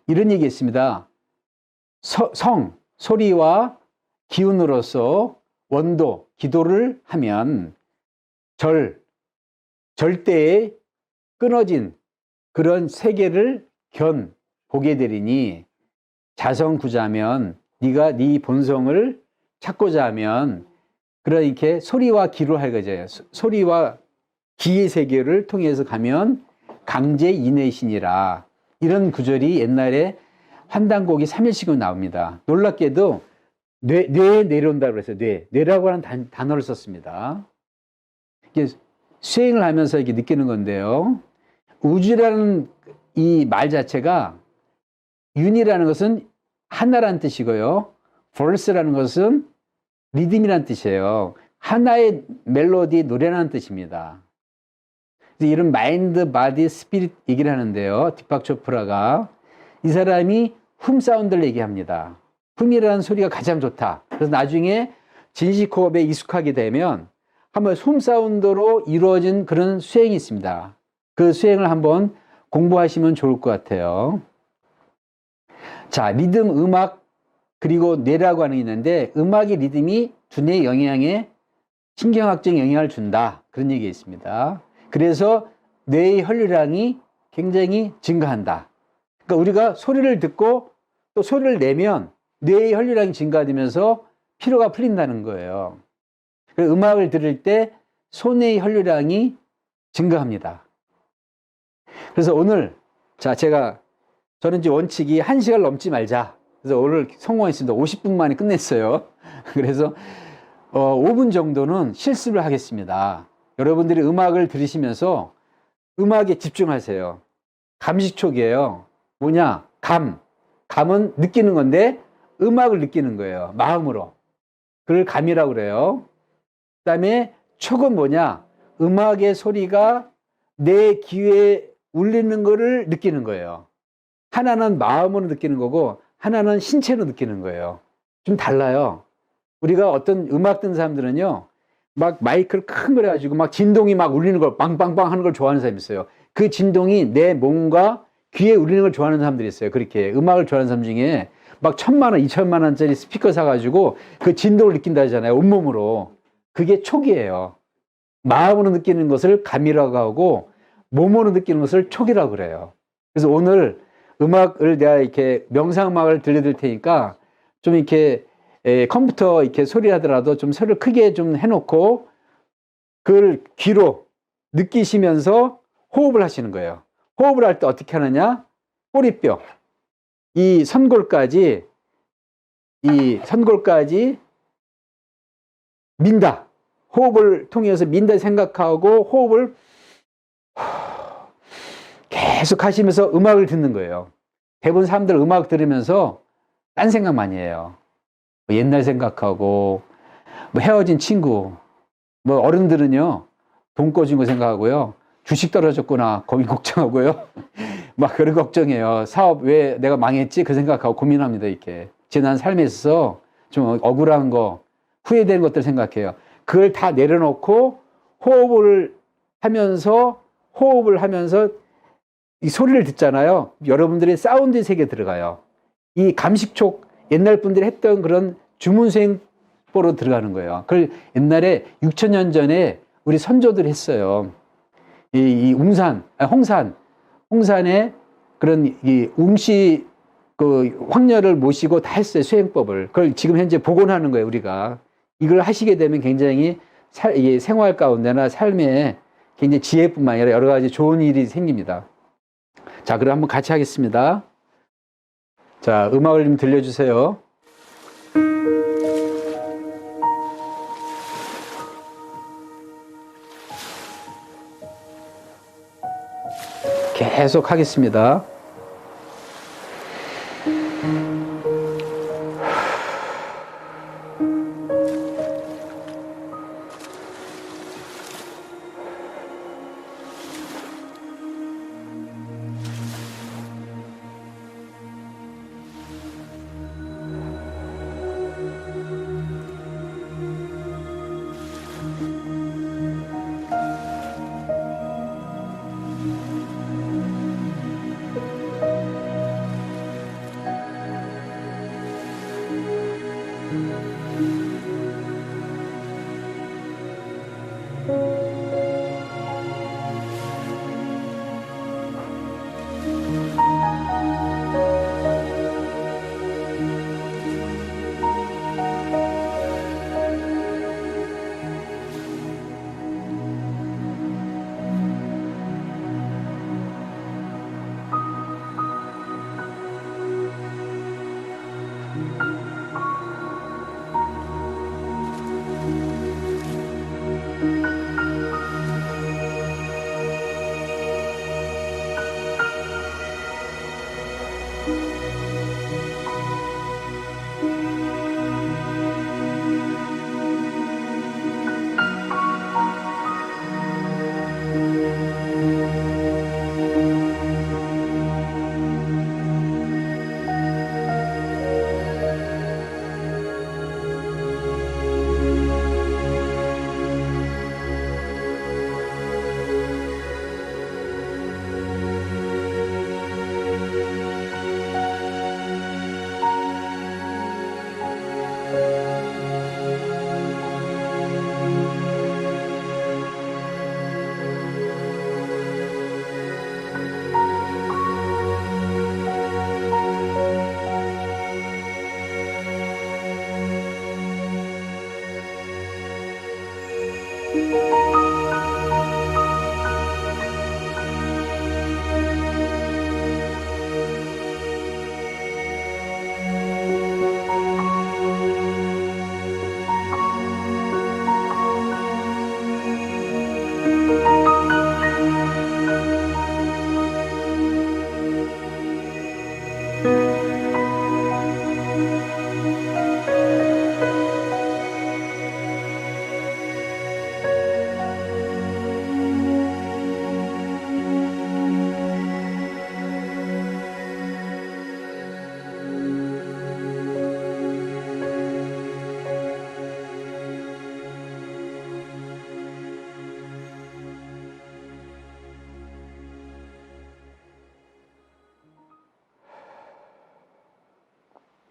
이런 얘기 있습니다. 소리와 기운으로서 원도, 기도를 하면 절대에 끊어진 그런 세계를 보게 되리니 자성구자면 네가 네 본성을 찾고자 하면 그렇게 소리와 기로 할 거죠. 소리와 기의 세계를 통해서 가면 강제 인내신이라. 이런 구절이 옛날에 환단곡이 3일씩은 나옵니다. 놀랍게도 뇌에 내려온다고 그랬어요. 뇌라고 하는 단어를 썼습니다. 이게 수행을 하면서 이렇게 느끼는 건데요. 우주라는 이 말 자체가 윤이라는 것은 하나라는 뜻이고요. force라는 것은 리듬이라는 뜻이에요. 하나의 멜로디, 노래라는 뜻입니다. 그래서 이런 마인드, 바디, 스피릿 얘기를 하는데요. 디팍 초프라가. 이 사람이 훔 사운드를 얘기합니다. 훔이라는 소리가 가장 좋다. 그래서 나중에 진시코업에 익숙하게 되면 한번 훔 사운드로 이루어진 그런 수행이 있습니다. 그 수행을 한번 공부하시면 좋을 것 같아요. 자, 리듬, 음악, 그리고 뇌라고 하는 게 있는데, 음악의 리듬이 두뇌 영향에 신경학적 영향을 준다. 그런 얘기가 있습니다. 그래서 뇌의 혈류량이 굉장히 증가한다. 그러니까 우리가 소리를 듣고 또 소리를 내면 뇌의 혈류량이 증가되면서 피로가 풀린다는 거예요. 그래서 음악을 들을 때 소뇌의 혈류량이 증가합니다. 그래서 오늘, 자, 저는 이제 원칙이 1시간 넘지 말자. 그래서 오늘 성공했습니다. 50분 만에 끝냈어요. 그래서 5분 정도는 실습을 하겠습니다. 여러분들이 음악을 들으시면서 음악에 집중하세요. 감식촉이에요. 뭐냐? 감은 느끼는 건데 음악을 느끼는 거예요. 마음으로. 그걸 감이라고 그래요. 그 다음에 촉은 뭐냐? 음악의 소리가 내 귀에 울리는 거를 느끼는 거예요. 하나는 마음으로 느끼는 거고 하나는 신체로 느끼는 거예요. 좀 달라요. 우리가 어떤 음악 듣는 사람들은요, 막 마이크를 큰 걸 해가지고 막 진동이 막 울리는 걸 빵빵빵 하는 걸 좋아하는 사람이 있어요. 그 진동이 내 몸과 귀에 울리는 걸 좋아하는 사람들이 있어요. 그렇게 음악을 좋아하는 사람 중에 막 1,000만 원, 2,000만 원짜리 스피커 사가지고 그 진동을 느낀다 하잖아요. 온몸으로. 그게 촉이에요. 마음으로 느끼는 것을 감이라고 하고 몸으로 느끼는 것을 촉이라고 그래요. 그래서 오늘 음악을 내가 이렇게 명상음악을 들려드릴 테니까 좀 이렇게 컴퓨터 이렇게 소리 하더라도 좀 소리를 크게 좀 해놓고 그걸 귀로 느끼시면서 호흡을 하시는 거예요. 호흡을 할 때 어떻게 하느냐? 꼬리뼈. 이 선골까지 민다. 호흡을 통해서 민다 생각하고 호흡을 계속 하시면서 음악을 듣는 거예요. 대부분 사람들 음악 들으면서 딴 생각 많이 해요. 뭐 옛날 생각하고, 뭐 헤어진 친구, 뭐 어른들은요, 돈 꺼진 거 생각하고요, 주식 떨어졌구나, 거기 걱정하고요, 막 그런 걱정해요. 사업 왜 내가 망했지? 그 생각하고 고민합니다, 이렇게. 지난 삶에 있어서 좀 억울한 거, 후회되는 것들 생각해요. 그걸 다 내려놓고 호흡을 하면서 이 소리를 듣잖아요. 여러분들의 사운드 세계에 들어가요. 이 감식촉, 옛날 분들이 했던 그런 주문수행보로 들어가는 거예요. 그걸 옛날에 6,000년 전에 우리 선조들이 했어요. 이 홍산에 그런 이 웅시 그 황녀를 모시고 다 했어요. 수행법을. 그걸 지금 현재 복원하는 거예요, 우리가. 이걸 하시게 되면 굉장히 이 생활 가운데나 삶에 굉장히 지혜뿐만 아니라 여러 가지 좋은 일이 생깁니다. 자, 그럼 한번 같이 하겠습니다. 자, 음악을 좀 들려주세요. 계속 하겠습니다.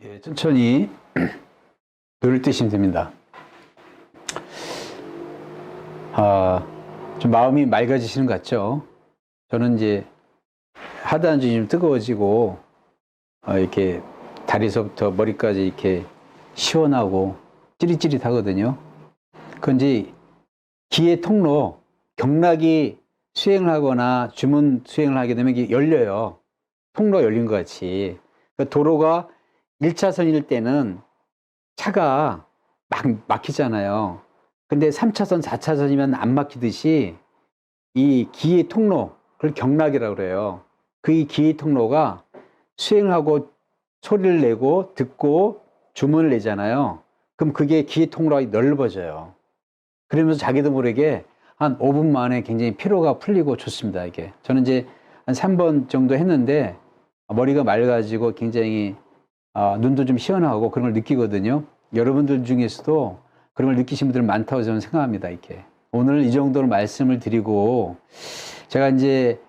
예, 천천히 눈을 뜨시면 됩니다. 좀 마음이 맑아지시는 것 같죠? 저는 이제 하단중이 좀 뜨거워지고, 이렇게 다리서부터 머리까지 이렇게 시원하고 찌릿찌릿하거든요. 그건 이제 기의 통로, 경락이 수행을 하거나 주문 수행을 하게 되면 이게 열려요. 통로가 열린 것 같이. 그러니까 도로가 1차선일 때는 차가 막 막히잖아요. 근데 3차선, 4차선이면 안 막히듯이 이 기의 통로, 그걸 경락이라고 그래요. 그 이 기의 통로가 수행을 하고 소리를 내고 듣고 주문을 내잖아요. 그럼 그게 기의 통로가 넓어져요. 그러면서 자기도 모르게 한 5분 만에 굉장히 피로가 풀리고 좋습니다, 이게. 저는 이제 한 3번 정도 했는데 머리가 맑아지고 굉장히 눈도 좀 시원하고 그런 걸 느끼거든요. 여러분들 중에서도 그런 걸 느끼신 분들 많다고 저는 생각합니다, 이렇게. 오늘 이 정도로 말씀을 드리고 제가 이제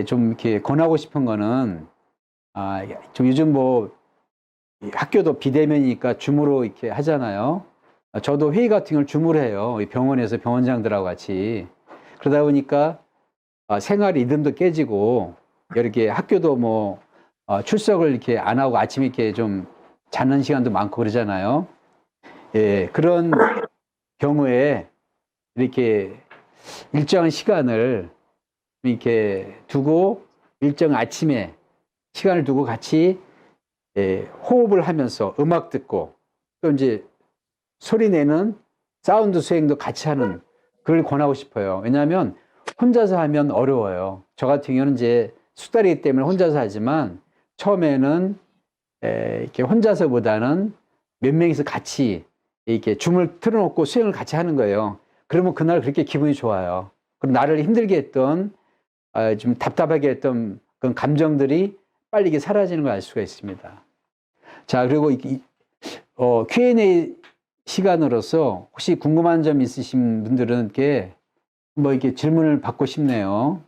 좀 이렇게 권하고 싶은 거는 좀 요즘 뭐 학교도 비대면이니까 줌으로 이렇게 하잖아요. 저도 회의 같은 걸 줌으로 해요. 병원에서 병원장들하고 같이. 그러다 보니까 생활 리듬도 깨지고 이렇게 학교도 뭐 출석을 이렇게 안 하고 아침에 이렇게 좀 자는 시간도 많고 그러잖아요. 예, 그런 경우에 이렇게 일정한 시간을 이렇게 두고 일정 아침에 시간을 두고 같이 호흡을 하면서 음악 듣고 또 이제 소리 내는 사운드 수행도 같이 하는 그걸 권하고 싶어요. 왜냐하면 혼자서 하면 어려워요. 저 같은 경우는 이제 숙달이기 때문에 혼자서 하지만 처음에는 이렇게 혼자서보다는 몇 명이서 같이 이렇게 줌을 틀어놓고 수행을 같이 하는 거예요. 그러면 그날 그렇게 기분이 좋아요. 그럼 나를 힘들게 했던 좀 답답하게 했던 그런 감정들이 빨리 이게 사라지는 걸 알 수가 있습니다. 자, 그리고 Q&A 시간으로서 혹시 궁금한 점 있으신 분들은 이렇게 뭐 이렇게 질문을 받고 싶네요.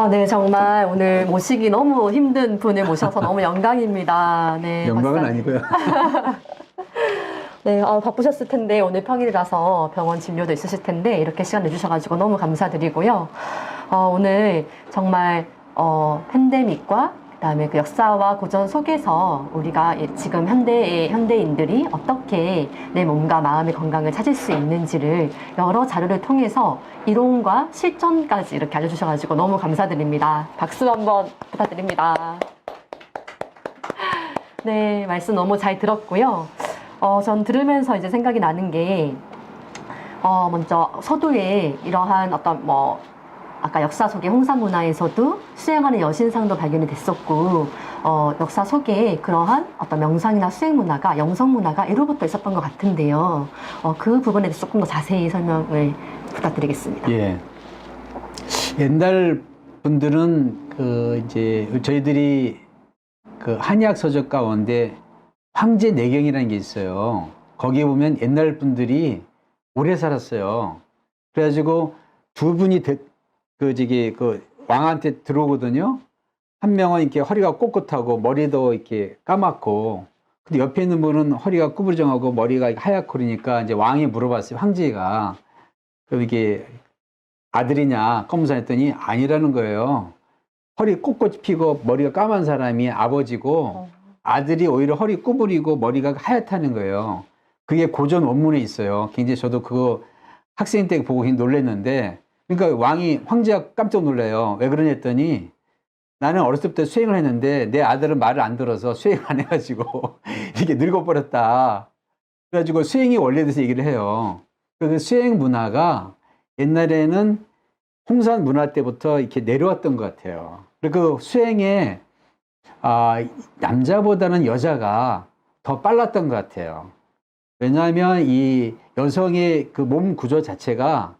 네, 정말 오늘 모시기 너무 힘든 분을 모셔서 너무 영광입니다. 네, 영광은 박사님. 아니고요. 네, 바쁘셨을 텐데 오늘 평일이라서 병원 진료도 있으실 텐데 이렇게 시간 내주셔가지고 너무 감사드리고요. 오늘 정말 팬데믹과 그다음에 그 역사와 고전 속에서 우리가 지금 현대인들이 어떻게 내 몸과 마음의 건강을 찾을 수 있는지를 여러 자료를 통해서 이론과 실전까지 이렇게 알려주셔가지고 너무 감사드립니다. 박수 한번 부탁드립니다. 네, 말씀 너무 잘 들었고요. 전 들으면서 이제 생각이 나는 게, 먼저 서두에 이러한 어떤 아까 역사 속의 홍산문화에서도 수행하는 여신상도 발견이 됐었고, 역사 속에 그러한 어떤 명상이나 수행 문화가, 영성 문화가 예로부터 있었던 것 같은데요. 그 부분에 대해서 조금 더 자세히 설명을 부탁드리겠습니다. 예. 옛날 분들은 이제 저희들이 그 한의학 서적 가운데 황제 내경이라는 게 있어요. 거기에 보면 옛날 분들이 오래 살았어요. 그래가지고 두 분이 왕한테 들어오거든요. 한 명은 이렇게 허리가 꼿꼿하고 머리도 이렇게 까맣고, 근데 옆에 있는 분은 허리가 구부정하고 머리가 하얗고 그러니까 이제 왕이 물어봤어요. 황제가. 그럼 이게 아들이냐 검사 했더니 아니라는 거예요. 허리 꼿꼿이 피고 머리가 까만 사람이 아버지고 아들이 오히려 허리 구부리고 머리가 하얗다는 거예요. 그게 고전 원문에 있어요. 굉장히 저도 그거 학생 때 보고 놀랐는데, 그러니까 황제가 깜짝 놀라요. 왜 그러냐 했더니 나는 어렸을 때 수행을 했는데 내 아들은 말을 안 들어서 수행 안 해가지고 이렇게 늙어버렸다. 그래가지고 수행이 원리에 대해서 얘기를 해요. 그 수행 문화가 옛날에는 홍산 문화 때부터 이렇게 내려왔던 것 같아요. 그리고 그 수행에 남자보다는 여자가 더 빨랐던 것 같아요. 왜냐하면 이 여성의 그 몸 구조 자체가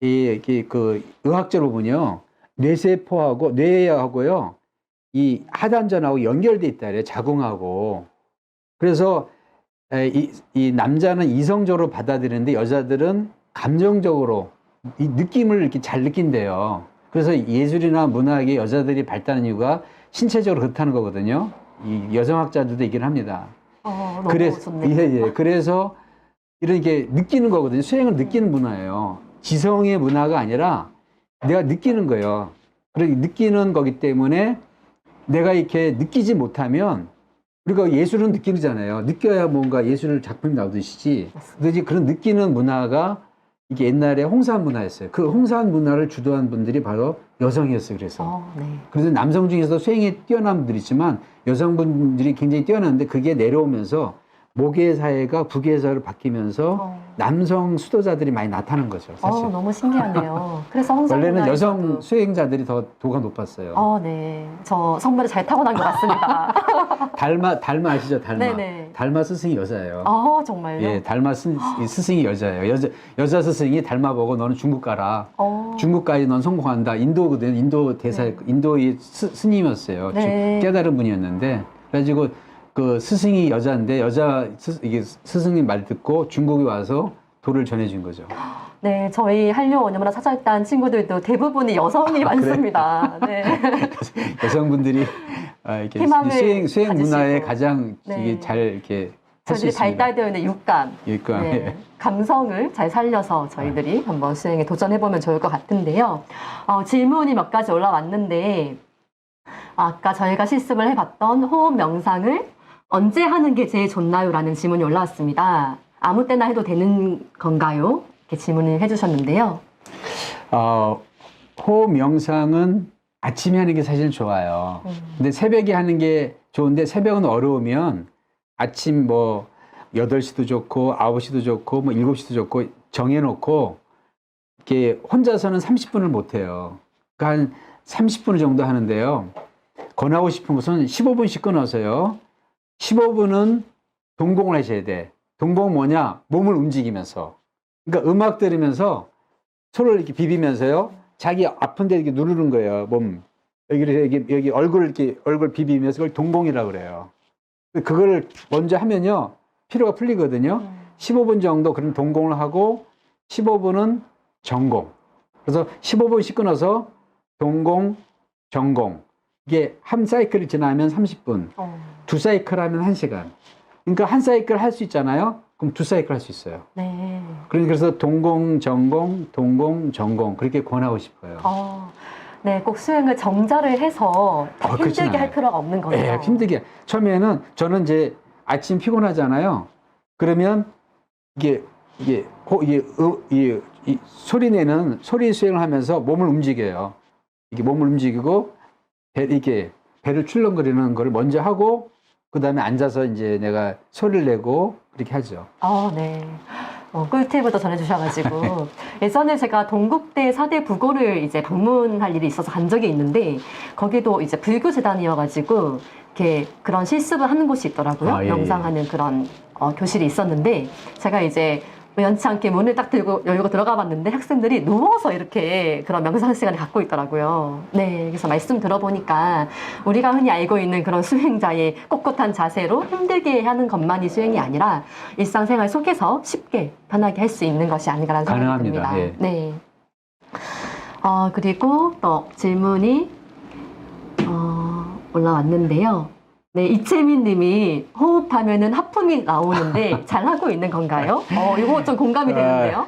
그 의학적으로 보면요, 뇌하고요 이 하단전하고 연결돼 있다 그래요. 자궁하고. 그래서 이 남자는 이성적으로 받아들이는데 여자들은 감정적으로 이 느낌을 이렇게 잘 느낀대요. 그래서 예술이나 문학에 여자들이 발달한 이유가 신체적으로 그렇다는 거거든요. 이 여성학자들도 얘기를 합니다. 너무 그래서 좋네요. 예. 그래서 이런 게 느끼는 거거든요. 수행을 느끼는 문화예요. 지성의 문화가 아니라 내가 느끼는 거예요. 그러니 느끼는 거기 때문에 내가 이렇게 느끼지 못하면 우리가 예술은 느끼잖아요. 느껴야 뭔가 예술 작품이 나오듯이. 그래서 그런 느끼는 문화가 이게 옛날에 홍산 문화였어요. 그 홍산 문화를 주도한 분들이 바로 여성이었어요. 그래서. 네. 그래서 남성 중에서 수행에 뛰어난 분들이 있지만 여성분들이 굉장히 뛰어났는데 그게 내려오면서 모계 사회가 부계 사회로 바뀌면서 남성 수도자들이 많이 나타난 거죠. 사실. 너무 신기하네요. 그래서 홍산 원래는 문화에서도- 여성 수행자들이 더 도가 높았어요. 네. 저 성별을 잘 타고난 것 같습니다. 달마 아시죠? 달마. 네네. 달마 스승이 여자예요. 정말요? 예, 달마 스승이 여자예요. 여자 스승이 달마 보고 너는 중국 가라. 중국 가야지 넌 성공한다. 인도거든. 인도 대사, 인도의 스님이었어요. 네. 깨달은 분이었는데. 그래가지고 그 스승이 여자인데 이게 스승님 말 듣고 중국에 와서 도를 전해준 거죠. 네, 저희 한류 원어문화 찾아있던 친구들도 대부분이 여성이 많습니다. 네. 여성분들이 이렇게 희망을 수행 문화에 가지시고. 가장 네. 이게 잘 이렇게 할 수 저희들이 있습니다. 발달되어 있는 육감, 육감. 예. 감성을 잘 살려서 저희들이 한번 수행에 도전해보면 좋을 것 같은데요. 질문이 몇 가지 올라왔는데, 아까 저희가 실습을 해봤던 호흡 명상을 언제 하는 게 제일 좋나요? 라는 질문이 올라왔습니다. 아무 때나 해도 되는 건가요? 이렇게 질문을 해주셨는데요. 호흡 명상은 아침에 하는 게 사실 좋아요. 근데 새벽에 하는 게 좋은데 새벽은 어려우면 아침 뭐 8시도 좋고 9시도 좋고 뭐 7시도 좋고 정해놓고 이렇게 혼자서는 30분을 못 해요. 그러니까 한 30분 정도 하는데요. 권하고 싶은 것은 15분씩 끊어서요. 15분은 동공을 하셔야 돼. 동공 뭐냐? 몸을 움직이면서. 그러니까 음악 들으면서 손을 이렇게 비비면서요. 자기 아픈 데 이렇게 누르는 거예요. 몸. 여기 얼굴 비비면서 그걸 동공이라고 그래요. 그걸 먼저 하면요. 피로가 풀리거든요. 15분 정도 그런 동공을 하고 15분은 전공. 그래서 15분씩 끊어서 동공, 전공. 이게 한 사이클이 지나면 30분. 두 사이클 하면 1시간. 그러니까 한 사이클 할 수 있잖아요. 그럼 두 사이클 할 수 있어요. 네. 그래서 동공, 전공, 동공, 전공 그렇게 권하고 싶어요. 네, 꼭 수행을 정자를 해서 힘들게 할 필요가 없는 거예요. 네, 힘들게. 처음에는 저는 이제 아침 피곤하잖아요. 그러면 이게 소리 내는 소리 수행을 하면서 몸을 움직여요. 이게 몸을 움직이고 이렇게 배를 출렁거리는 거를 먼저 하고 그 다음에 앉아서 이제 내가 소리를 내고 그렇게 하죠. 네. 꿀팁을 또 전해주셔가지고 예전에 제가 동국대 4대 부고를 이제 방문할 일이 있어서 간 적이 있는데 거기도 이제 불교 재단이어가지고 이렇게 그런 실습을 하는 곳이 있더라고요. 예. 명상하는 그런 교실이 있었는데 제가 이제 우연치 않게 문을 딱 열고 들어가 봤는데 학생들이 누워서 이렇게 그런 명상 시간을 갖고 있더라고요. 네, 그래서 말씀 들어보니까 우리가 흔히 알고 있는 그런 수행자의 꼿꼿한 자세로 힘들게 하는 것만이 수행이 아니라 일상생활 속에서 쉽게 편하게 할 수 있는 것이 아닌가라는 생각이 가능합니다. 듭니다. 예. 네. 그리고 또 질문이 올라왔는데요. 네, 이채민 님이 호흡하면은 하품이 나오는데 잘하고 있는 건가요? 이거 좀 공감이 되는데요.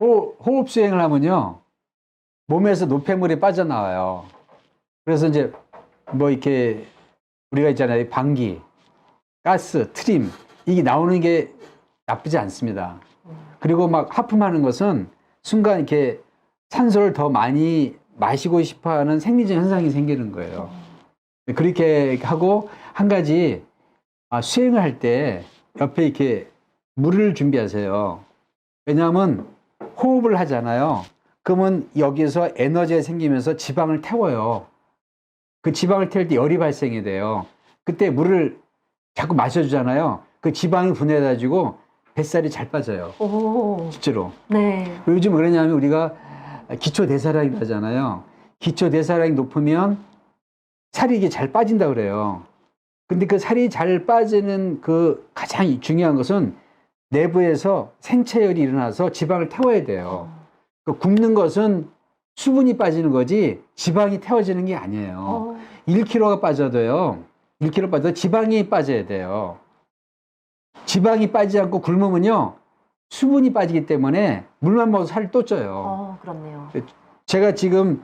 호흡 수행을 하면요. 몸에서 노폐물이 빠져나와요. 그래서 이제 뭐 이렇게 우리가 있잖아요. 방귀, 가스, 트림 이게 나오는 게 나쁘지 않습니다. 그리고 막 하품하는 것은 순간 이렇게 산소를 더 많이 마시고 싶어 하는 생리적 현상이 생기는 거예요. 그렇게 하고 한 가지 수행을 할 때 옆에 이렇게 물을 준비하세요. 왜냐하면 호흡을 하잖아요. 그러면 여기서 에너지가 생기면서 지방을 태워요. 그 지방을 태울 때 열이 발생이 돼요. 그때 물을 자꾸 마셔주잖아요. 그 지방이 분해해가지고 뱃살이 잘 빠져요. 실제로. 네. 요즘 그러냐면 우리가 기초대사량이 하잖아요. 기초대사량이 높으면 살이 이게 잘 빠진다 그래요. 근데 그 살이 잘 빠지는 그 가장 중요한 것은 내부에서 생체열이 일어나서 지방을 태워야 돼요. 그 굶는 것은 수분이 빠지는 거지 지방이 태워지는 게 아니에요. 1kg가 빠져도요. 1kg 빠져도 지방이 빠져야 돼요. 지방이 빠지지 않고 굶으면요. 수분이 빠지기 때문에 물만 먹어도 살이 또 쪄요. 그렇네요. 제가 지금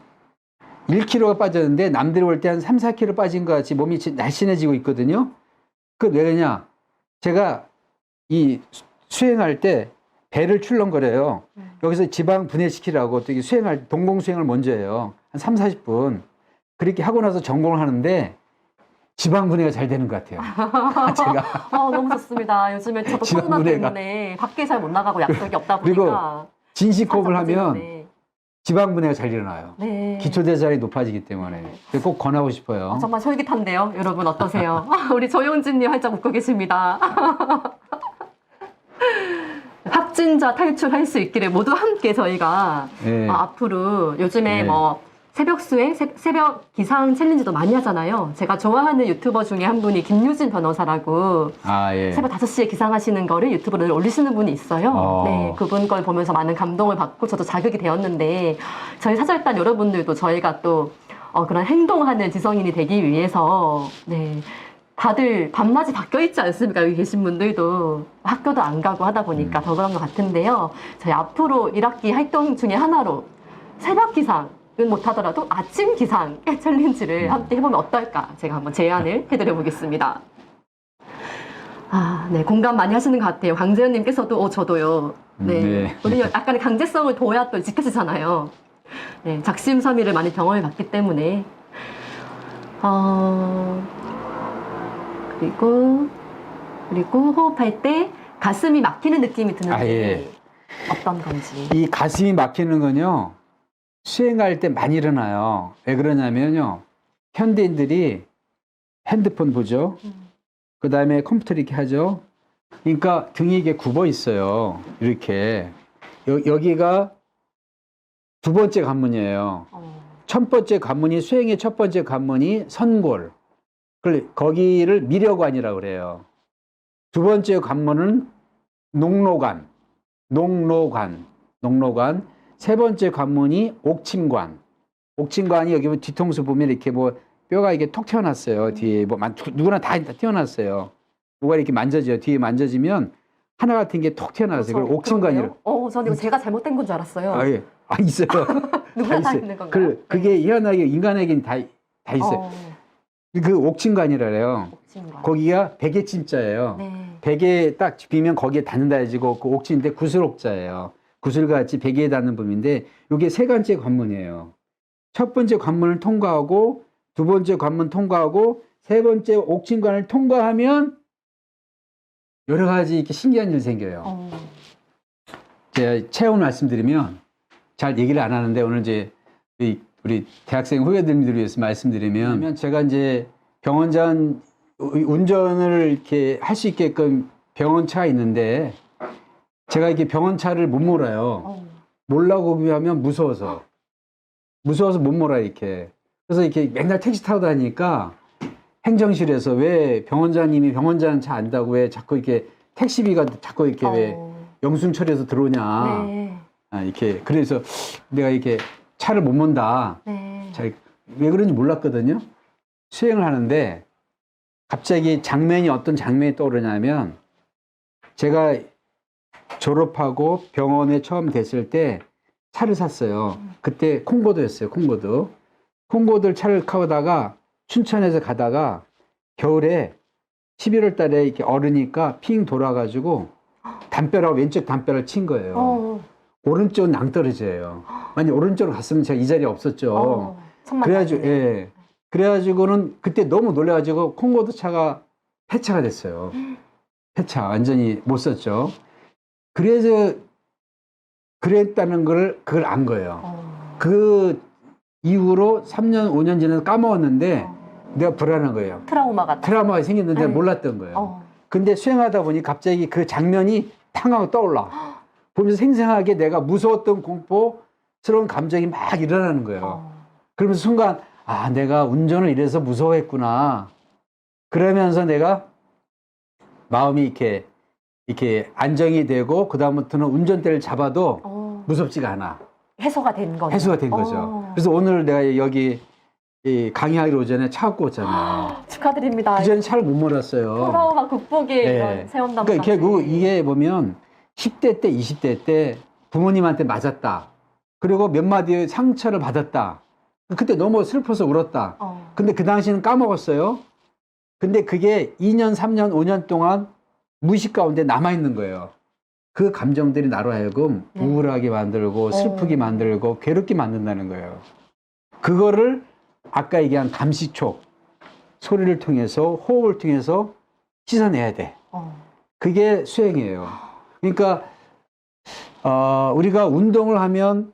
1kg가 빠졌는데 남들이 볼 때 한 3, 4kg 빠진 것 같이 몸이 날씬해지고 있거든요. 그게 왜 그러냐? 제가 이 수행할 때 배를 출렁거려요. 여기서 지방 분해시키라고 또 수행할 동공수행을 먼저 해요. 한 3, 40분. 그렇게 하고 나서 전공을 하는데 지방 분해가 잘 되는 것 같아요. 제가. 너무 좋습니다. 요즘에 저도 지방 코로나 분해가. 때문에 밖에 잘 못 나가고 약속이 없다 그리고 보니까 진식호흡을 살짝 하면 빠지는데. 지방 분해가 잘 일어나요. 네. 기초대사량이 높아지기 때문에 꼭 권하고 싶어요. 정말 솔깃한데요. 여러분 어떠세요? 우리 조용진님 활짝 웃고 계십니다. 확진자 탈출할 수 있기를 모두 함께 저희가 네. 앞으로 요즘에 네. 뭐 새벽 수행, 새벽 기상 챌린지도 많이 하잖아요. 제가 좋아하는 유튜버 중에 한 분이 김유진 변호사라고 아, 예. 새벽 5시에 기상하시는 거를 유튜브로 올리시는 분이 있어요. 네, 그분 걸 보면서 많은 감동을 받고 저도 자극이 되었는데 저희 사절단 여러분들도 저희가 또 그런 행동하는 지성인이 되기 위해서 네, 다들 밤낮이 바뀌어 있지 않습니까? 여기 계신 분들도 학교도 안 가고 하다 보니까 더 그런 것 같은데요. 저희 앞으로 1학기 활동 중에 하나로 새벽 기상은 못하더라도 아침 기상 챌린지를 함께 해보면 어떨까? 제가 한번 제안을 해드려 보겠습니다. 네, 공감 많이 하시는 것 같아요. 강재현님께서도, 저도요. 네. 네. 우리 약간의 강제성을 둬야 또 지켜지잖아요. 네, 작심삼일을 많이 경험해 봤기 때문에. 그리고 호흡할 때 가슴이 막히는 느낌이 드는데 예. 어떤 건지. 이 가슴이 막히는 건요, 수행할 때 많이 일어나요. 왜 그러냐면요, 현대인들이 핸드폰 보죠. 그 다음에 컴퓨터 이렇게 하죠. 그러니까 등이 이게 굽어 있어요. 이렇게. 여기가 두 번째 관문이에요. 첫 번째 관문이, 수행의 첫 번째 관문이 선골. 거기를 미려관이라고 그래요. 두 번째 관문은 농로관. 세 번째 관문이 옥침관. 옥침관이 여기 뒤통수 보면 이렇게 뭐 뼈가 이게 톡 튀어났어요. 뒤에 뭐 누구나 다 튀어났어요. 뭐가 이렇게 만져져요. 뒤에 만져지면 하나 같은 게 톡 튀어나왔어요. 그걸 옥침관이라고. 저는 이거 제가 잘못된 건 줄 알았어요. 아, 예. 있어요. 누구나 다 있어요. 있는 건가요? 그게 희한하게 인간에겐 다 있어요. 그 옥침관이라 그래요. 옥침관. 거기가 베개침자예요. 네. 베개에 딱 비면 거기에 닿는다 해지고 그 옥진인데 구슬옥자예요. 구슬같이 베개에 닿는 부분인데 이게 세 번째 관문이에요. 첫 번째 관문을 통과하고 두 번째 관문 통과하고 세 번째 옥진관을 통과하면 여러 가지 이렇게 신기한 일이 생겨요. 제가 체험을 말씀드리면 잘 얘기를 안 하는데 오늘 이제 우리 대학생 후배들을 위해서 말씀드리면 제가 이제 병원장 운전을 이렇게 할 수 있게끔 병원차가 있는데 제가 이렇게 병원차를 못 몰아요. 몰라고 하면 무서워서 못 몰아요, 이렇게. 그래서 이렇게 맨날 택시 타고 다니니까 행정실에서 왜 병원장님이 병원장 차 안다고 왜 자꾸 이렇게 택시비가 자꾸 이렇게 왜 영순 처리해서 들어오냐. 네. 이렇게. 그래서 내가 이렇게 차를 못 몬다. 네. 왜 그런지 몰랐거든요. 수행을 하는데 갑자기 어떤 장면이 떠오르냐면 제가 졸업하고 병원에 처음 됐을 때 차를 샀어요. 그때 콩고도였어요. 콩고도를 차를 타다가 춘천에서 가다가 겨울에 11월 달에 이렇게 얼으니까 핑 돌아가지고 담벼락, 왼쪽 담벼락을 친 거예요. 오른쪽은 낭떠러지예요. 만약 오른쪽으로 갔으면 제가 이 자리에 없었죠. 그래가지고는 그때 너무 놀래가지고 콩고도 차가 폐차가 됐어요. 폐차 완전히 못 썼죠. 그래서 그랬다는 그걸 안 거예요. 그 이후로 3년, 5년 지나서 까먹었는데 내가 불안한 거예요. 트라우마가 생겼는데 몰랐던 거예요. 근데 수행하다 보니 갑자기 그 장면이 탕 하고 떠올라. 보면서 생생하게 내가 무서웠던 공포스러운 감정이 막 일어나는 거예요. 그러면서 순간 내가 운전을 이래서 무서워했구나. 그러면서 내가 마음이 이렇게 안정이 되고 그다음부터는 운전대를 잡아도 무섭지가 않아. 해소가 된 거죠. 그래서 오늘 내가 여기 이 강의하기 오전에 차 갖고 왔잖아요. 축하드립니다. 그전에 차를 못 몰았어요. 트라우마 극복의 네. 이런 체험담. 그러니까 결국 이게 보면 10대 때, 20대 때 부모님한테 맞았다. 그리고 몇 마디의 상처를 받았다. 그때 너무 슬퍼서 울었다. 근데 그 당시는 까먹었어요. 근데 그게 2년, 3년, 5년 동안 무의식 가운데 남아있는 거예요. 그 감정들이 나로 하여금 네. 우울하게 만들고 슬프게 만들고 괴롭게 만든다는 거예요. 그거를 아까 얘기한 감시촉, 소리를 통해서 호흡을 통해서 씻어내야 돼. 그게 수행이에요. 그러니까 우리가 운동을 하면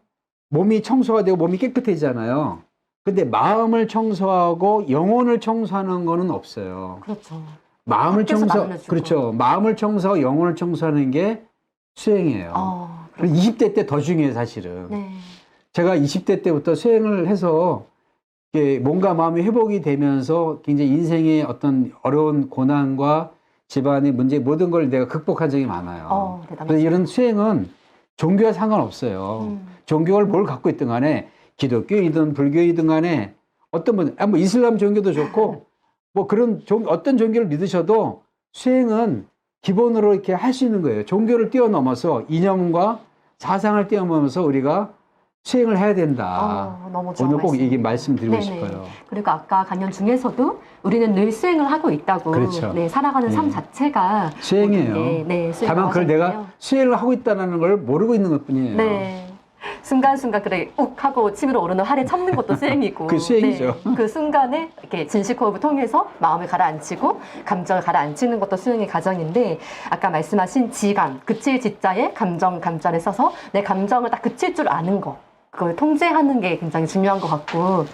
몸이 청소가 되고 몸이 깨끗해지잖아요. 근데 마음을 청소하고 영혼을 청소하는 거는 없어요. 그렇죠. 마음을 밖에서 청소, 나눌려주고. 그렇죠. 마음을 청소하고 영혼을 청소하는 게 수행이에요. 그리고 20대 때 더 중요해요, 사실은. 네. 제가 20대 때부터 수행을 해서 이게 몸과 마음이 회복이 되면서 굉장히 인생의 어떤 어려운 고난과 집안의 문제 모든 걸 내가 극복한 적이 많아요. 그래서 이런 수행은 종교와 상관없어요. 종교를 뭘 갖고 있든 간에 기독교이든 불교이든 간에 어떤 분, 뭐 이슬람 종교도 좋고 뭐 그런 어떤 종교를 믿으셔도 수행은 기본으로 이렇게 할 수 있는 거예요. 종교를 뛰어넘어서 이념과 사상을 뛰어넘어서 우리가 수행을 해야 된다. 너무 좋은 오늘 꼭 말씀이네요. 이게 말씀드리고 네네. 싶어요. 그리고 아까 강연 중에서도 우리는 늘 수행을 하고 있다고. 그렇죠. 네, 살아가는 삶 네. 자체가 수행이에요. 네, 다만 그걸 내가 수행을 하고 있다는 걸 모르고 있는 것 뿐이에요. 네. 순간순간 그래 욱 하고 치밀어 오르는 활에 참는 것도 수행이고 그 수행이죠. 네, 그 순간에 이렇게 진식호흡을 통해서 마음을 가라앉히고 감정을 가라앉히는 것도 수행의 과정인데 아까 말씀하신 지감, 그칠 지자에 감정 감자를 써서 내 감정을 딱 그칠 줄 아는 거 그걸 통제하는 게 굉장히 중요한 것 같고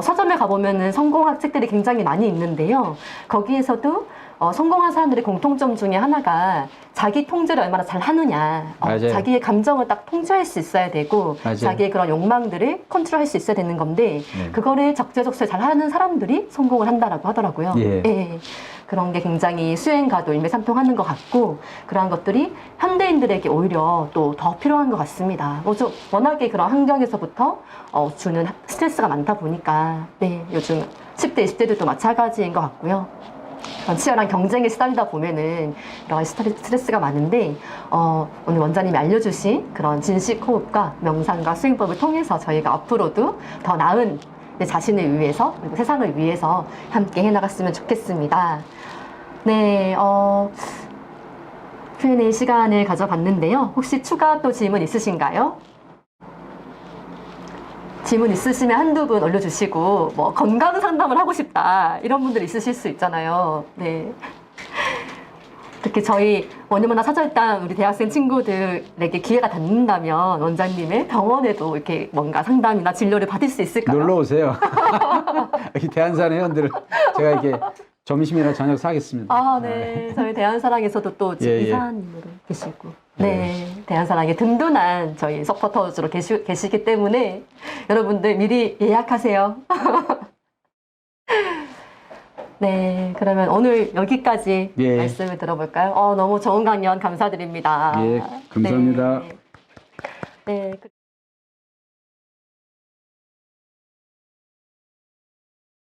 서점에 가보면은 성공학 책들이 굉장히 많이 있는데요. 거기에서도 성공한 사람들의 공통점 중에 하나가 자기 통제를 얼마나 잘 하느냐. 맞아요. 자기의 감정을 딱 통제할 수 있어야 되고 맞아요. 자기의 그런 욕망들을 컨트롤할 수 있어야 되는 건데 네. 그거를 적재적소에 잘 하는 사람들이 성공을 한다라고 하더라고요. 예. 예. 그런 게 굉장히 수행과도 일맥상통하는 것 같고 그러한 것들이 현대인들에게 오히려 또 더 필요한 것 같습니다. 워낙에 그런 환경에서부터 주는 스트레스가 많다 보니까 네, 요즘 10대, 20대들도 마찬가지인 것 같고요. 치열한 경쟁에 시달리다 보면은 여러 가지 스트레스가 많은데 오늘 원장님이 알려주신 그런 진식 호흡과 명상과 수행법을 통해서 저희가 앞으로도 더 나은 내 자신을 위해서 그리고 세상을 위해서 함께 해나갔으면 좋겠습니다. 네, Q&A 시간을 가져봤는데요. 혹시 추가 또 질문 있으신가요? 질문 있으시면 한두 분 올려주시고 뭐 건강 상담을 하고 싶다 이런 분들 있으실 수 있잖아요. 네. 특히 저희 원유문화 사절단 우리 대학생 친구들에게 기회가 닿는다면 원장님의 병원에도 이렇게 뭔가 상담이나 진료를 받을 수 있을까요? 놀러 오세요. 여기 대한산 회원들을 제가 이렇게 점심이나 저녁 사겠습니다. 아, 네. 저희 대한사랑에서도 또 예, 이사님으로 계시고. 네. 대한사랑의 든든한 저희 서포터즈로 계시기 때문에 여러분들 미리 예약하세요. 네. 그러면 오늘 여기까지 예. 말씀을 들어볼까요? 너무 좋은 강연 감사드립니다. 예, 감사합니다. 네. 네.